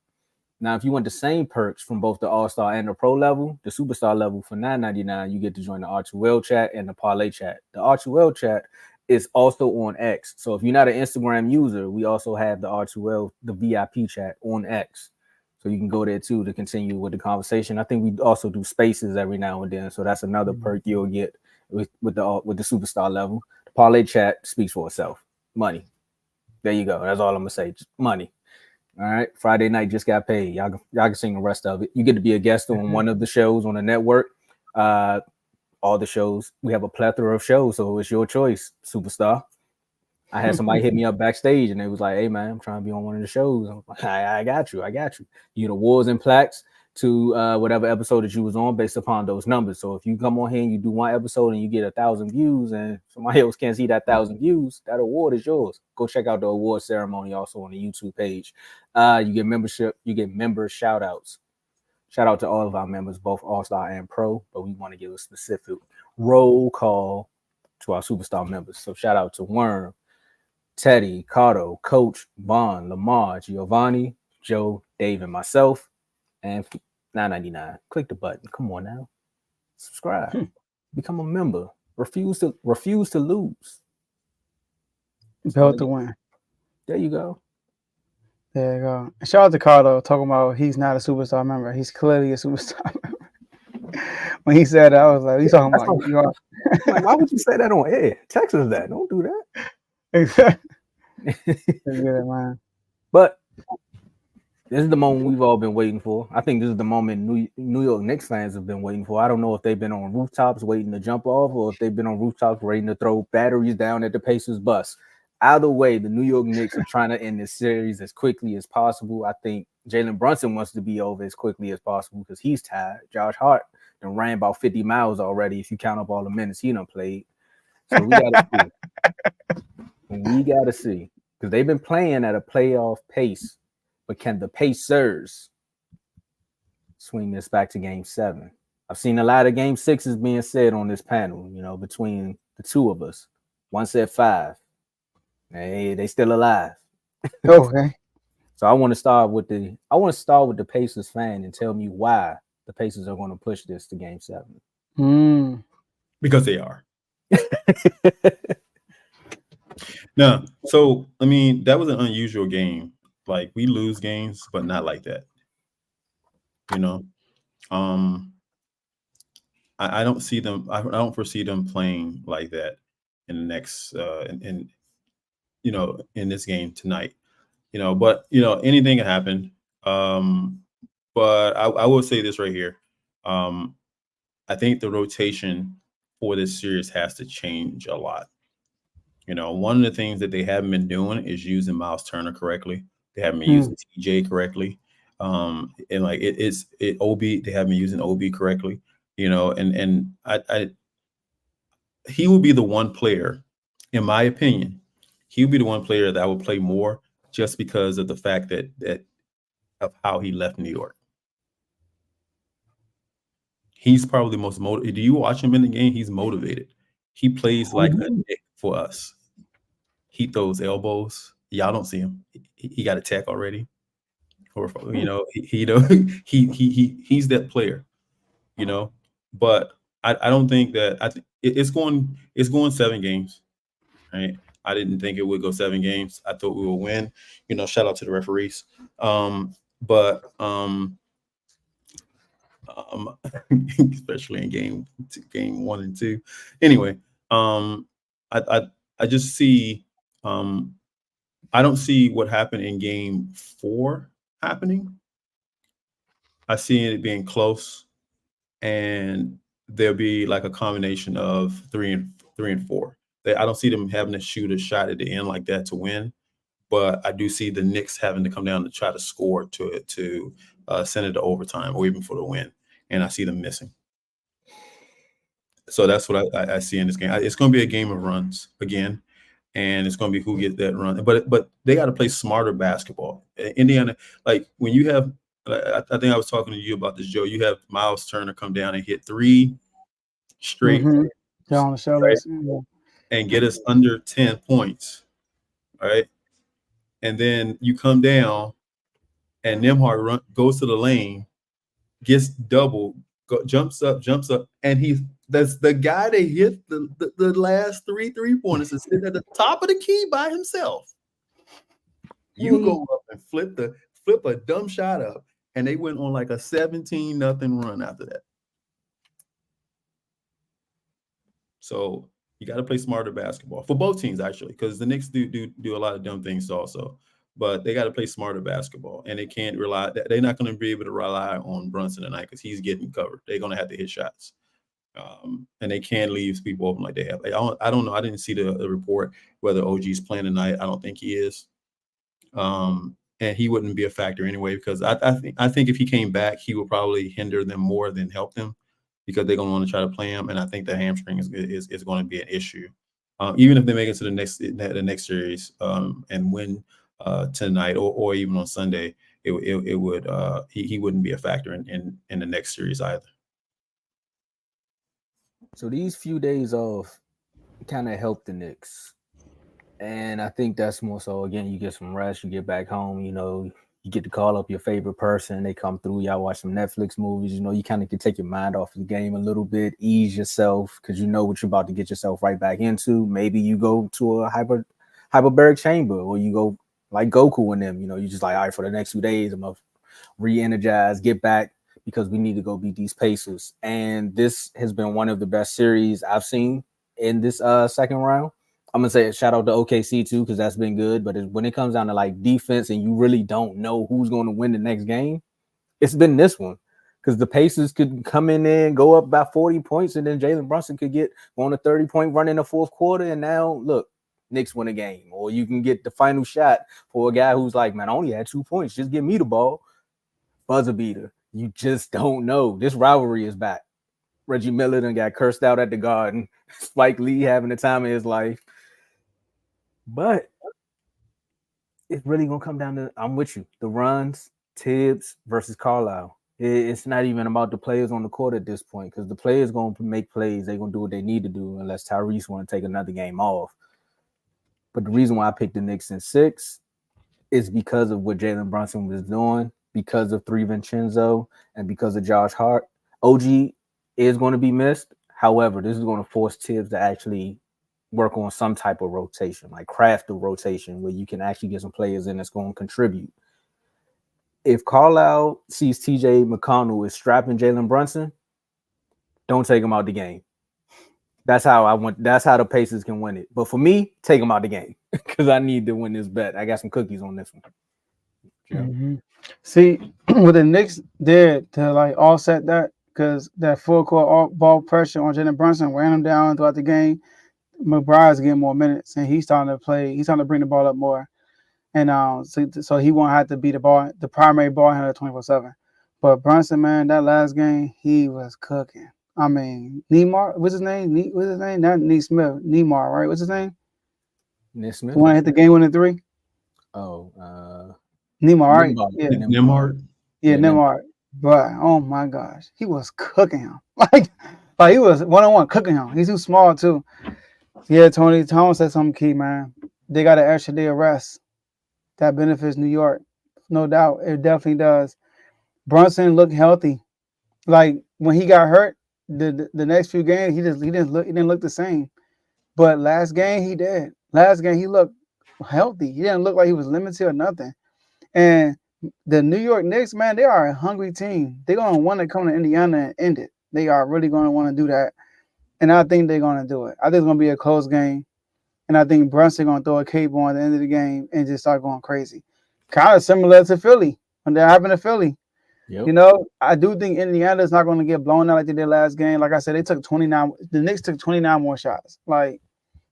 Now, if you want the same perks from both the All-Star and the Pro level, the Superstar level for $9.99, you get to join the Archie Will chat and the Parlay chat. The Archie Will chat is also on X. So if you're not an Instagram user, we also have the Archie Will, the VIP chat on X. So you can go there too to continue with the conversation. I think we also do spaces every now and then. So that's another perk you'll get with the Superstar level. The Parlay chat speaks for itself. Money. There you go. That's all I'm gonna say. Just money. All right. Friday night just got paid. Y'all can sing the rest of it. You get to be a guest on one of the shows on the network. All the shows. We have a plethora of shows, so it's your choice, Superstar. I had somebody hit me up backstage and they was like, "Hey man, I'm trying to be on one of the shows." I'm like, I got you. You get awards and plaques to whatever episode that you was on based upon those numbers. So if you come on here and you do one episode and you get 1,000 views and somebody else can't see that 1,000 views, that award is yours. Go check out the award ceremony also on the YouTube page. You get membership, you get member shout outs. Shout out to all of our members, both All-Star and Pro, but we want to give a specific roll call to our Superstar members. So shout out to Worm, Teddy, Cardo, Coach, Bond, Lamar, Giovanni, Joe, Dave, and myself. And $9.99. Click the button. Come on now. Subscribe. Become a member. Refuse to lose. Built to win. There you go. There you go. Shout out to Carlo talking about he's not a Superstar member. He's clearly a Superstar member. When he said that, I was like, he's talking about you are. Like, why would you say that on air? Text us that. Don't do that. Exactly. Man. But this is the moment we've all been waiting for. I think this is the moment New York Knicks fans have been waiting for. I don't know if they've been on rooftops waiting to jump off or if they've been on rooftops waiting to throw batteries down at the Pacers bus. Either way, the New York Knicks are trying to end this series as quickly as possible. I think Jalen Brunson wants to be over as quickly as possible because he's tired. Josh Hart done ran about 50 miles already if you count up all the minutes he done played. So we got to see. We got to see because they've been playing at a playoff pace. But can the Pacers swing this back to Game 7? I've seen a lot of Game 6s being said on this panel, between the two of us. One said 5. Hey, they still alive. Okay. So I want to start with the Pacers fan and tell me why the Pacers are going to push this to Game 7. Because they are. No, so I mean that was an unusual game. Like we lose games, but not like that. I don't see them. I don't foresee them playing like that in the next in this game tonight. But anything can happen. But I will say this right here. I think the rotation for this series has to change a lot. One of the things that they haven't been doing is using Miles Turner correctly. They haven't been using TJ correctly. And like OB, they haven't been using OB correctly, and he will be the one player, in my opinion, he would be the one player that will play more just because of the fact that of how he left New York. He's probably the most motivated. Do you watch him in the game? He's motivated. He plays like a dick for us. He throws elbows. Y'all don't see him. He got a tech already. Or he's that player. But I don't think that it's going 7 games. Right? I didn't think it would go 7 games. I thought we would win. Shout out to the referees. But especially in game 1 and 2. Anyway, I just see I don't see what happened in game 4 happening. I see it being close, and there'll be like a combination of 3 and 4. I don't see them having to shoot a shot at the end like that to win, but I do see the Knicks having to come down to try to score to send it to overtime or even for the win, and I see them missing. So that's what I see in this game. It's going to be a game of runs again. and it's going to be who gets that run. But they got to play smarter basketball. Indiana, like when you have, I think I was talking to you about this, Joe. You have Miles Turner come down and hit 3 straight Down the show, right? yeah. And get us under 10 points, right? And then you come down, and Nembhard goes to the lane, gets doubled, jumps up, and that's the guy that hit the last 3 3-pointers is sitting at the top of the key by himself. You go up and flip a dumb shot up, and they went on like a 17-0 run after that. So you got to play smarter basketball for both teams, actually, because the Knicks do a lot of dumb things also. But they got to play smarter basketball, and they can't rely. They're not going to be able to rely on Brunson tonight because he's getting covered. They're going to have to hit shots, and they can't leave people open like they have. I don't know. I didn't see the report whether OG's playing tonight. I don't think he is, and he wouldn't be a factor anyway because I think if he came back, he would probably hinder them more than help them because they're going to want to try to play him, and I think the hamstring is going to be an issue, even if they make it to the next series and win. Tonight or even on Sunday, it would he wouldn't be a factor in the next series either. So these few days off kind of helped the Knicks, and I think that's more so. Again, you get some rest, you get back home, you get to call up your favorite person, they come through, y'all watch some Netflix movies, you kind of can take your mind off the game a little bit, ease yourself because you know what you're about to get yourself right back into. Maybe you go to a hyperbaric chamber, or you go like Goku and them, you just like, all right, for the next 2 days, I'm gonna re-energize, get back because we need to go beat these Pacers. And this has been one of the best series I've seen in this second round. I'm gonna say a shout out to OKC too because that's been good. But when it comes down to like defense and you really don't know who's going to win the next game, it's been this one because the Pacers could come in there and go up by 40 points, and then Jalen Brunson could get on a 30-point run in the fourth quarter. And now look. Knicks win a game, or you can get the final shot for a guy who's like, man, I only had 2 points. Just give me the ball. Buzzer beater. You just don't know. This rivalry is back. Reggie Miller done got cursed out at the Garden. Spike Lee having the time of his life. But it's really going to come down to, I'm with you, the runs, Tibbs versus Carlisle. It's not even about the players on the court at this point because the players going to make plays. They're going to do what they need to do unless Tyrese want to take another game off. But the reason why I picked the Knicks in 6 is because of what Jalen Brunson was doing, because of DiVincenzo, and because of Josh Hart. OG is going to be missed. However, this is going to force Tibbs to actually work on some type of rotation, like craft a rotation where you can actually get some players in that's going to contribute. If Carlisle sees TJ McConnell is strapping Jalen Brunson, don't take him out the game. That's how the Pacers can win it. But for me, take them out the game because I need to win this bet. I got some cookies on this one. Yeah. Mm-hmm. See, with the Knicks there to like offset that, because that full court ball pressure on Jalen Brunson ran him down throughout the game. McBride's getting more minutes, and he's starting to play. He's starting to bring the ball up more, and so he won't have to be the primary ball handler 24/7. But Brunson, man, that last game he was cooking. I mean, Neymar, what's his name? Not Neesmith. Neymar, right? What's his name? Neesmith. The one that hit the game-winning 3? Oh, Neymar, right? Yeah. Nembhard. Yeah, Neymar. But, oh, my gosh. He was cooking him. Like he was one-on-one cooking him. He's too small, too. Yeah, Tony Thomas said something key, man. They got an extra day of rest. That benefits New York. No doubt. It definitely does. Brunson looked healthy. Like, when he got hurt, the next few games he didn't look the same, but last game he did. Last game he looked healthy. He didn't look like he was limited or nothing. And the New York Knicks, man, they are a hungry team. They're gonna want to come to Indiana and end it. They are really gonna want to do that, and I think they're gonna do it. I think it's gonna be a close game, and I think Brunson gonna throw a cape on at the end of the game and just start going crazy. Kind of similar to Philly when that happened to Philly. Yep. I do think Indiana's not going to get blown out like they did last game. Like I said, they took 29. The Knicks took 29 more shots. Like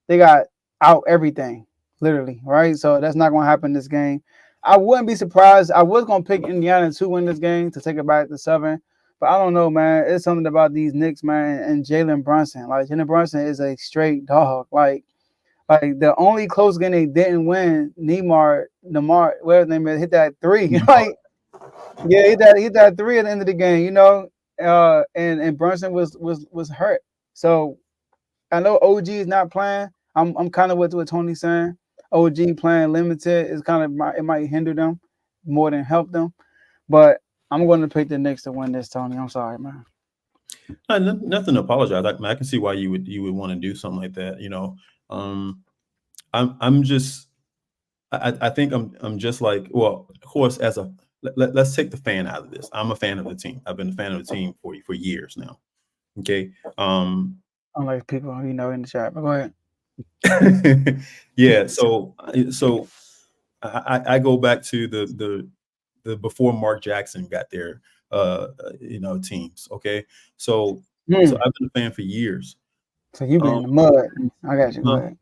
they got out everything, literally, right? So that's not going to happen this game. I wouldn't be surprised. I was going to pick Indiana to win this game to take it back to 7, but I don't know, man. It's something about these Knicks, man, and Jalen Brunson. Like Jalen Brunson is a straight dog. Like Like the only close game they didn't win, Neymar, whatever his name is, hit that three. Like, yeah, hit that three at the end of the game, you know. And Brunson was hurt. So I know OG is not playing. I'm kind of with what Tony's saying. OG playing limited is kind of it might hinder them more than help them. But I'm going to pick the Knicks to win this, Tony. I'm sorry, man. Nothing to apologize. I can see why you would want to do something like that. You know, I'm just. I think I'm just like, well, of course, let's take the fan out of this. I'm a fan of the team. I've been a fan of the team for years now. Okay. Unlike people in the chat, but go ahead. Yeah. So I go back to the before Mark Jackson got there, teams. Okay. So I've been a fan for years. So you've been in the mud. I got you. Go ahead.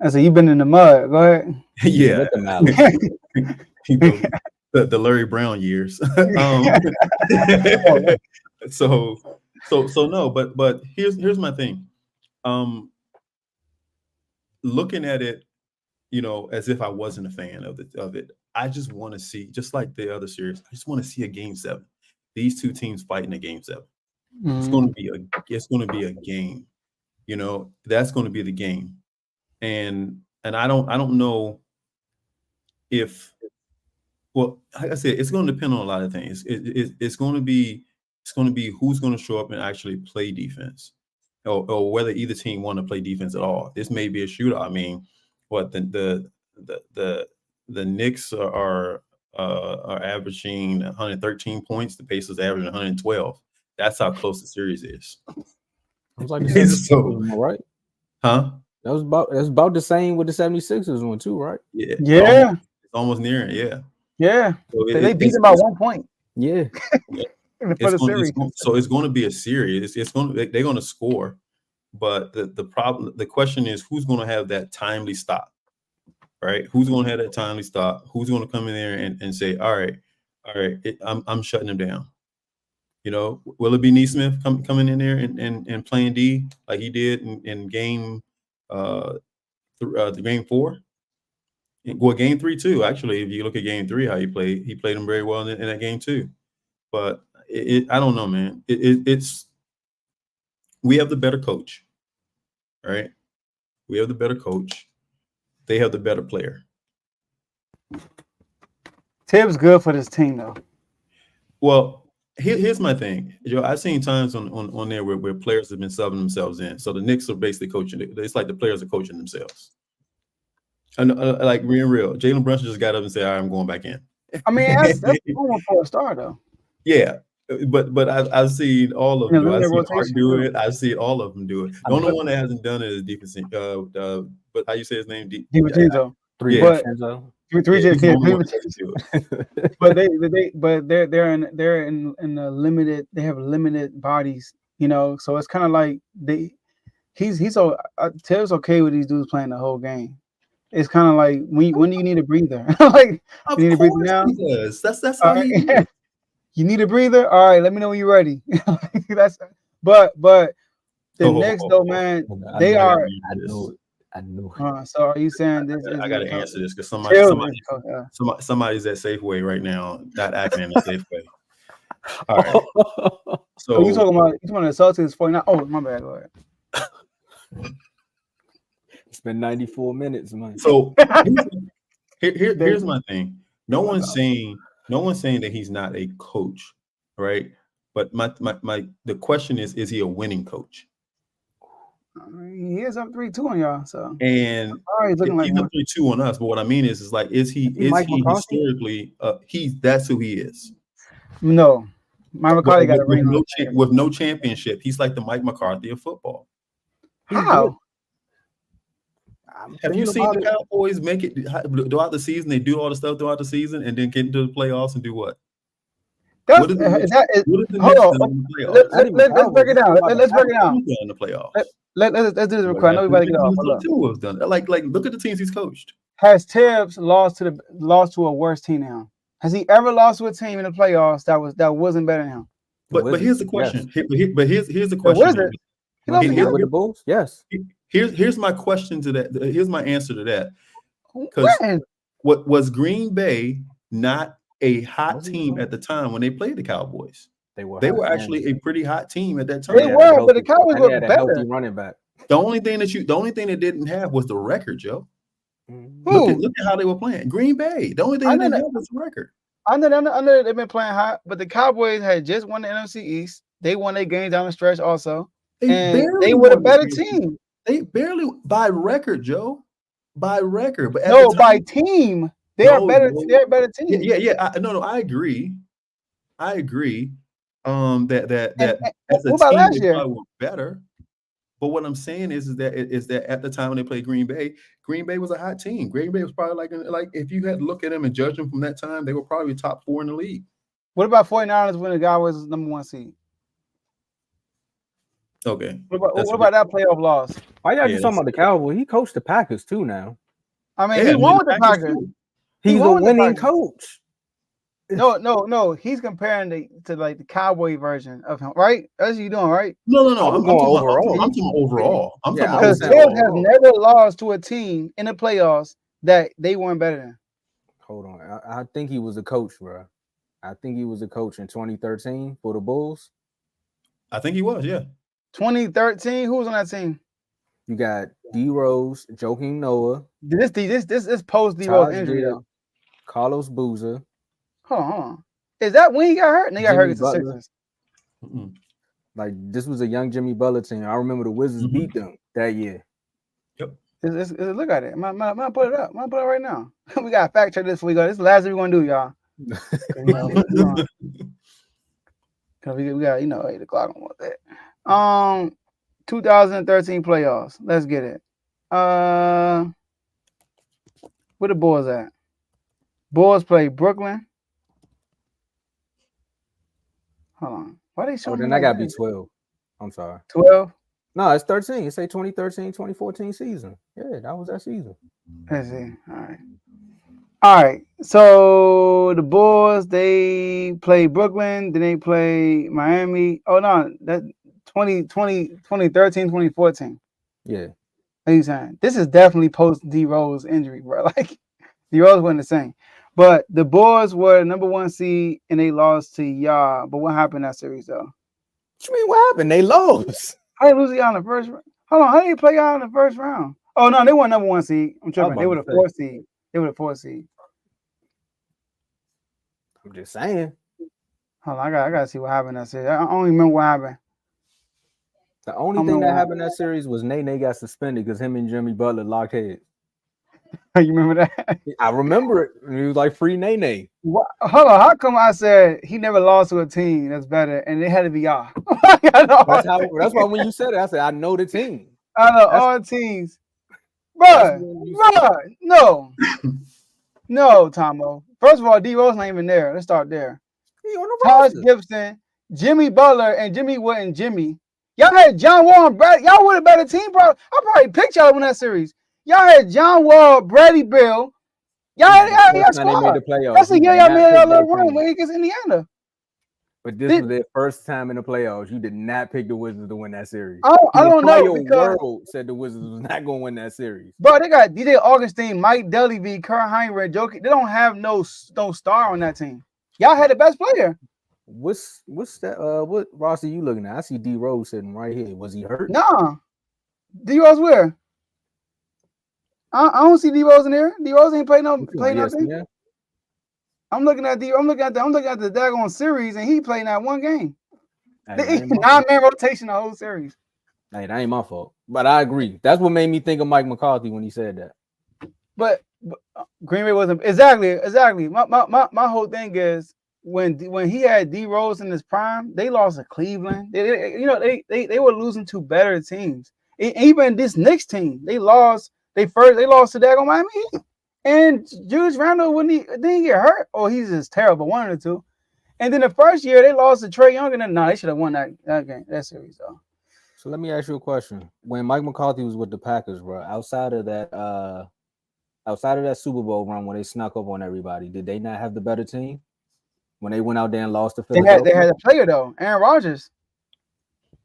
I said you've been in the mud. Go ahead. Yeah. The Larry Brown years. So no, but here's my thing. Looking at it, as if I wasn't a fan of it, I just want to see, just like the other series, I just want to see a game 7. These two teams fighting a game 7. Mm-hmm. It's going to be a game. That's going to be the game. And I don't know if, well, like I said, it's going to depend on a lot of things. It's going to be who's going to show up and actually play defense, or whether either team want to play defense at all. This may be a shootout. I mean, what the Knicks are averaging 113 points. The Pacers averaging 112. That's how close the series is. Sounds like the so, right? Huh? That's about the same with the 76ers one too, right? Yeah. Yeah. It's almost near it. Yeah. Yeah. So they beat them by 1 point. Yeah. For the series. So it's going to be a series. They're going to score, but the question is, who's going to have that timely stop, right? Who's going to have that timely stop? Who's going to come in there and say, all right, I'm shutting them down. Will it be Neesmith coming in there and playing D like he did in game the game 4? Well, game 3 too. Actually, if you look at game 3, how he played him very well in that game too. But I don't know, man. It's we have the better coach, right? We have the better coach. They have the better player. Tibbs good for this team though. Well, here's my thing. I've seen times on there where players have been subbing themselves in. So the Knicks are basically coaching. It's like the players are coaching themselves. And like real, Jalen Brunson just got up and said, "All right, I'm going back in." I mean, that's normal for a star though. Yeah, but I've seen all of them. I've seen Art do it. I've seen all of them do it. The only one that hasn't done it is defense. But how you say his name? DiVincenzo. But they're in the limited. They have limited bodies, So it's kind of like Tibbs okay with these dudes playing the whole game. It's kind of like when do you need a breather? Like you need a breather now. That's how he is. You need a breather. All right, let me know when you're ready. But the Knicks though, man, they are. I knew. So are you saying this? I got to answer this because somebody's at Safeway right now, not acting in a Safeway. All right. So you talking about the Celtics 49? Oh, my bad. Go ahead. It's been 94 minutes, man. So here's my thing. No one's saying that he's not a coach, right? But the question is he a winning coach? He is up 3-2 on y'all, so and he's looking like 3-2 on us. But what I mean is like, is he historically? That's who he is. No, Mike McCarthy got a ring with no championship. He's like the Mike McCarthy of football. How? Have you seen the Cowboys make it throughout the season? They do all the stuff throughout the season and then get into the playoffs and do what? Hold on. Let's break it down. Let's break it down. In the playoffs. Let's do this real quick. I know we about to get off. Done. Like look at the teams he's coached. Has Tibbs lost to a worse team now? Has he ever lost to a team in the playoffs that wasn't better than him? But here's the question. Yes. But here's the question. With the Bulls? Yes. Here's my question to that. Here's my answer to that. Because what was Green Bay not a hot team at the time when they played the Cowboys? They were actually a pretty hot team at that time. They were, but the Cowboys were better. Healthy running back. The only thing they didn't have was the record, Joe. Look at how they were playing. Green Bay. The only thing they didn't have was the record. I know they've been playing hot, but the Cowboys had just won the NFC East. They won their games down the stretch also. They were the better team. They barely by record, Joe. By record. But by team. They're better. They're a better team. Yeah. I agree. That as a team they probably were better. But what I'm saying is that at the time when they played Green Bay was a hot team. Green Bay was probably like if you had to look at them and judge them from that time, they were probably top 4 in the league. What about 49ers when the guy was number 1 seed? Okay. What about that playoff loss? Why y'all just talking about the Cowboys? He coached the Packers too now. I mean, he won with the Packers. He's a winning coach. No. He's comparing to like the Cowboy version of him, right? That's what you're doing, right? No. I'm talking overall. I'm talking overall. Because Bears have never lost to a team in the playoffs that they weren't better than. Hold on. I think he was a coach, bro. I think he was a coach in 2013 for the Bulls. I think he was, yeah. 2013, who was on that team? You got D Rose, Joakim Noah. This post D Rose injury though. Carlos Boozer. Hold on. Is that when he got hurt? And they got hurt against the Sixers. Like this was a young Jimmy Butler team. I remember the Wizards beat them that year. Yep. Look at it. I'm gonna put it up. I'm gonna put it right now. We gotta fact check this before we go. This is the last thing we're gonna do, y'all. Cause we got 8 o'clock on that. 2013 playoffs. Let's get it. Where the Bulls at? Bulls play Brooklyn. Hold on. Why they showing? Then I gotta be 12. I'm sorry. 12? No, it's 13. It say 2013, 2014 season. Yeah, that was that season. Let's see. All right. So the Bulls, they play Brooklyn, then they play Miami. Oh no, that 2013, 2014. Yeah. What are you saying? This is definitely post D Rose injury, bro. Like D Rose wasn't the same. But the Bulls were number 1 seed and they lost to y'all. But what happened in that series though? What you mean what happened? They lost. How they lose y'all in the first round? Hold on, how did they play y'all in the first round? Oh no, they weren't number 1 seed. I'm tripping. They were the 4th seed. I'm just saying. Hold on, I gotta see what happened in that series. I don't even remember what happened. The only thing that happened in that series was Nene got suspended because him and Jimmy Butler locked heads. You remember that? I remember it. He was like free Nene. What? Hold on, how come I said he never lost to a team that's better and it had to be y'all? That's why when you said it, I said I know the team. I know all teams. Bruh, no, Tomo. First of all, D Rose not even there. Let's start there. Taj Gibson, Jimmy Butler, and Jimmy wasn't Jimmy. Y'all had John Wall and Brad. Y'all would have better team, bro. I probably picked y'all in that series. Y'all had John Wall, Bradley Bill. Y'all squad. That's the year y'all made y'all little run when against Indiana. But this was their first time in the playoffs. You did not pick the Wizards to win that series. I don't know because world said the Wizards was not going to win that series. Bro, they got DJ Augustine, Mike Dellevy, Kurt Heinrich, Jokic. They don't have no star on that team. Y'all had the best player. What's that? What roster you looking at? I see D Rose sitting right here. Was he hurt? Nah. D Rose where? I don't see D Rose in there. D Rose ain't play nothing. Yeah. I'm looking at the daggone series, and he played that one game. Hey, 9-man rotation the whole series. Hey, that ain't my fault. But I agree. That's what made me think of Mike McCarthy when he said that. But Green Bay wasn't exactly. My whole thing is when he had D Rose in his prime, they lost to Cleveland. They were losing to better teams. Even this Knicks team, they lost. They lost to daggone Miami Heat. And Julius Randle didn't get hurt, or he's just terrible, one of the two. And then the first year they lost to Trae Young, and then they should have won that series though. So let me ask you a question: when Mike McCarthy was with the Packers, bro, outside of that Super Bowl run when they snuck up on everybody, did they not have the better team? When they went out there and lost to Philadelphia, they had a player though, Aaron Rodgers.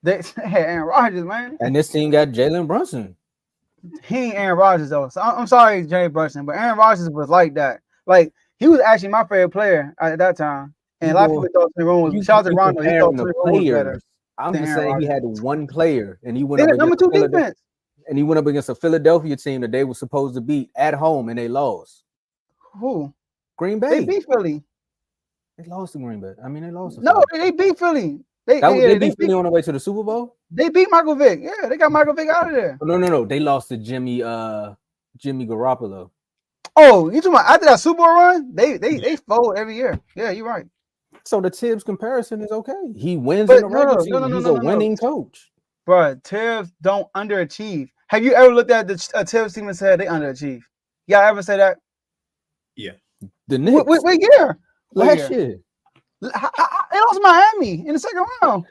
They had Aaron Rodgers, man. And this team got Jalen Brunson. he ain't Aaron Rodgers though. So I'm sorry, Jay Brunson, but Aaron Rodgers was like that. Like he was actually my favorite player at that time. And a lot of people thought Tyrone was. Shout out to Rondo. He thought Tyrone was better. I'm just saying he had one player, and he went They up had number against 2 defense. And he went up against a Philadelphia team that they were supposed to beat at home, and they lost. Who? Green Bay. They beat Philly. They lost to Green Bay. I mean, they lost. No, they beat Philly. They beat Philly on the way to the Super Bowl. They beat Michael Vick. Yeah, they got Michael Vick out of there. No. They lost to Jimmy Garoppolo. Oh, you talking about after that Super Bowl run? They fold every year. Yeah, you're right. So the Tibbs comparison is okay. He wins in the regular season. He's a winning coach. Bro, Tibbs don't underachieve. Have you ever looked at the Tibbs team and said they underachieve? Y'all ever say that? Yeah. The Knicks. What year? Last year. They lost Miami in the second round.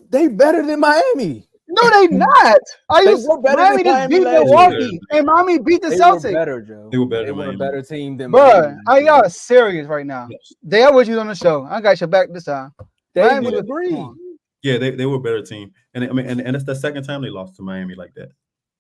They better than Miami. No, they not. Miami just beat Milwaukee, and Miami beat the Celtics. They were better, Joe. They were better. They were a better team than Miami. Bro, y'all serious right now. Yes. They are what you on the show. I got your back this time. They agree. Yeah, they were a better team, and I mean, and it's the second time they lost to Miami like that.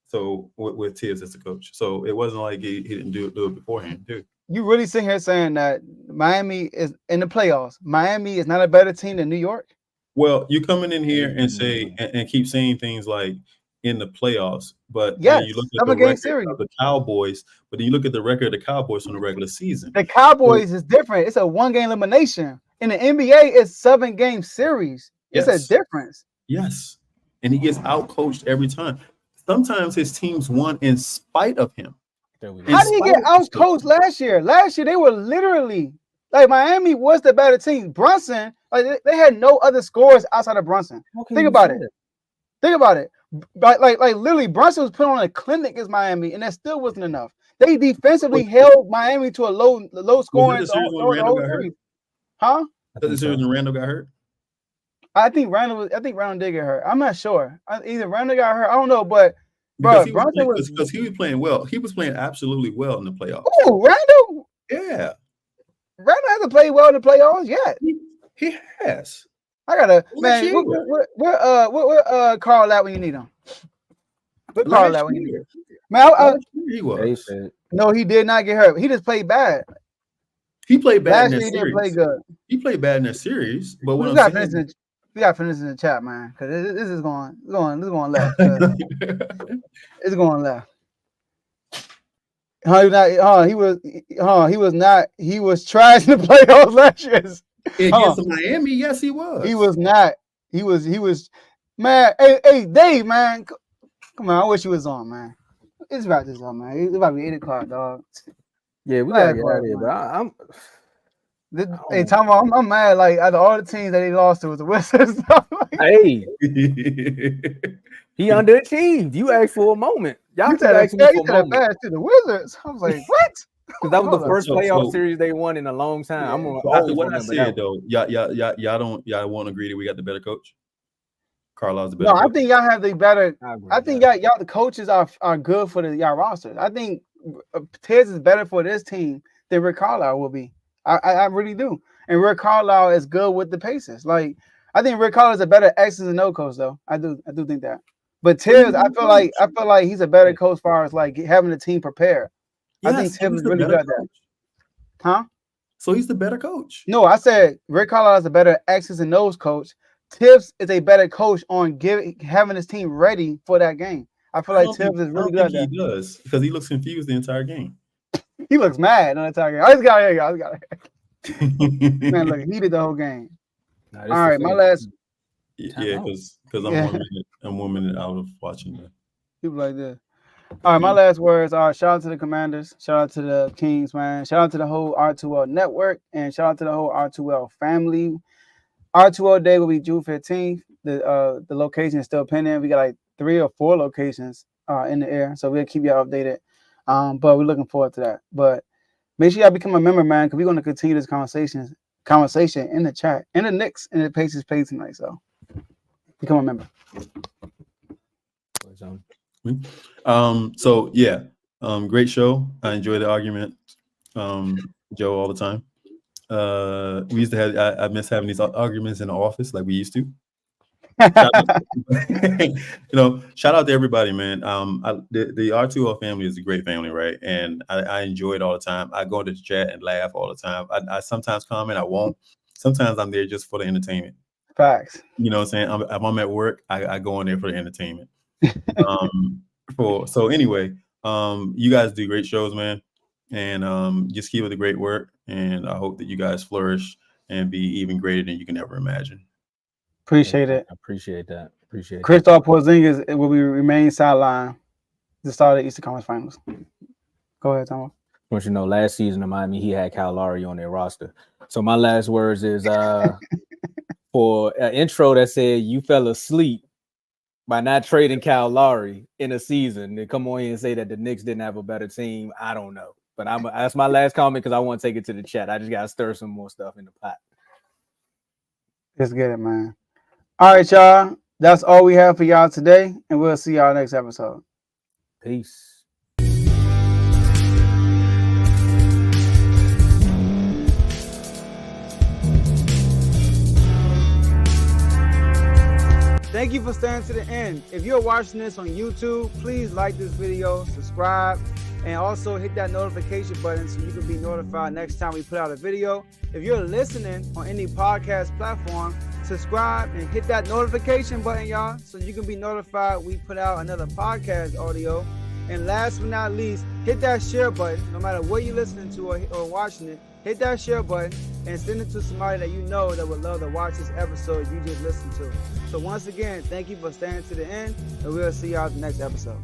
So with Tibbs as the coach, so it wasn't like he didn't do it beforehand, too. You really sitting here saying that Miami is in the playoffs? Miami is not a better team than New York? Well, you coming in here and say and keep saying things like in the playoffs, but yes, you look at the record of the Cowboys, but then you look at the record of the Cowboys from the regular season. The Cowboys is different. It's a 1-game elimination. In the NBA, it's 7-game series. It's a difference. Yes, and he gets out-coached every time. Sometimes his teams won in spite of him. How did he get out-coached last year? Last year, they were literally like Miami was the better team. Brunson, like they had no other scores outside of Brunson. Think about it. Think about it. Like literally, Brunson was put on a clinic against Miami, and that still wasn't enough. They defensively held Miami to a low scoring. Huh? The series when Randall got hurt. I think Randall did get hurt. I'm not sure. Either Randall got hurt. I don't know, but. Bro, because he was playing well. He was playing absolutely well in the playoffs. Oh, Randall? Yeah. Randall hasn't played well in the playoffs yet. He has. I gotta where Carl at when you need him? Where Carl at when you need him? Man, he was. No, he did not get hurt. He just played bad. He played bad in that series. He didn't play good. He played bad in that series, but what I'm saying. We got to finish in the chat, man, because this is going left. It's going left. He was trash in the playoffs last year. Against Miami, yes, he was. He was not. He was. Man, hey, Dave, man, come on. I wish you was on, man. It's about this on, man. It's about to be 8:00, dog. Yeah, we gotta get out of here, but I'm. Hey, Tomo, I'm mad. Like out of all the teams that he lost to was the Wizards. Hey, he underachieved. You asked for a moment. Y'all said asked me for a moment. To the Wizards. I was like, what? Because that was the first playoff series they won in a long time. After what I said, though, y'all won't agree that we got the better coach. Carlisle's the better. No, coach. I think y'all have the better. I think y'all the coaches are good for y'all rosters. I think Tibbs is better for this team than Rick Carlisle will be. I really do. And Rick Carlisle is good with the Pacers. Like I think Rick Carlisle is a better X's and O coach, though. I do think that. But Tibbs, I feel like he's a better coach as far as like having the team prepared. Yes, I think Tibbs is really good at that. Huh? So he's the better coach. No, I said Rick Carlisle is a better X's and O's coach. Tibbs is a better coach on having his team ready for that game. I feel like Tibbs is really good at that. He does because he looks confused the entire game. He looks mad on the entire game. I just got it. Man, look, he did the whole game. All right, my last. Yeah, because I'm 1 minute out of watching that. People like this. All right, my last words are shout out to the Commanders, shout out to the Kings, man, shout out to the whole R2L network, and shout out to the whole R2L family. R2L Day will be June 15th. The location is still pending. We got like 3 or 4 locations in the air, so we'll keep y'all updated. But we're looking forward to that. But make sure y'all become a member, man, because we're going to continue this conversation in the chat, and the Knicks and the Pacers page tonight. So become a member. So yeah, great show. I enjoy the argument, Joe, all the time. We used to have. I miss having these arguments in the office like we used to. Shout out to everybody, man. The R2O family is a great family, right? And I enjoy it all the time. I go into the chat and laugh all the time. I sometimes comment, I won't. Sometimes I'm there just for the entertainment. Facts. You know what I'm saying? If I'm at work, I go in there for the entertainment. So anyway, you guys do great shows, man. And just keep up the great work. And I hope that you guys flourish and be even greater than you can ever imagine. Appreciate it. I appreciate that. Kristaps Porzingis will remain sidelined the start of the Eastern Conference Finals. Go ahead, Tomo. Once you know, last season in Miami, he had Kyle Lowry on their roster. So my last words is for an intro that said you fell asleep by not trading Kyle Lowry in a season. They come on here and say that the Knicks didn't have a better team. I don't know. But that's my last comment because I want to take it to the chat. I just got to stir some more stuff in the pot. Let's get it, man. All right, y'all. That's all we have for y'all today, and we'll see y'all next episode. Peace. Thank you for staying to the end. If you're watching this on YouTube, please like this video, subscribe, and also hit that notification button so you can be notified next time we put out a video. If you're listening on any podcast platform, subscribe and hit that notification button, y'all, so you can be notified we put out another podcast audio. And last but not least, hit that share button. No matter what you're listening to or watching it, hit that share button and send it to somebody that you know that would love to watch this episode you just listened to. So once again, thank you for staying to the end, and we'll see y'all at the next episode.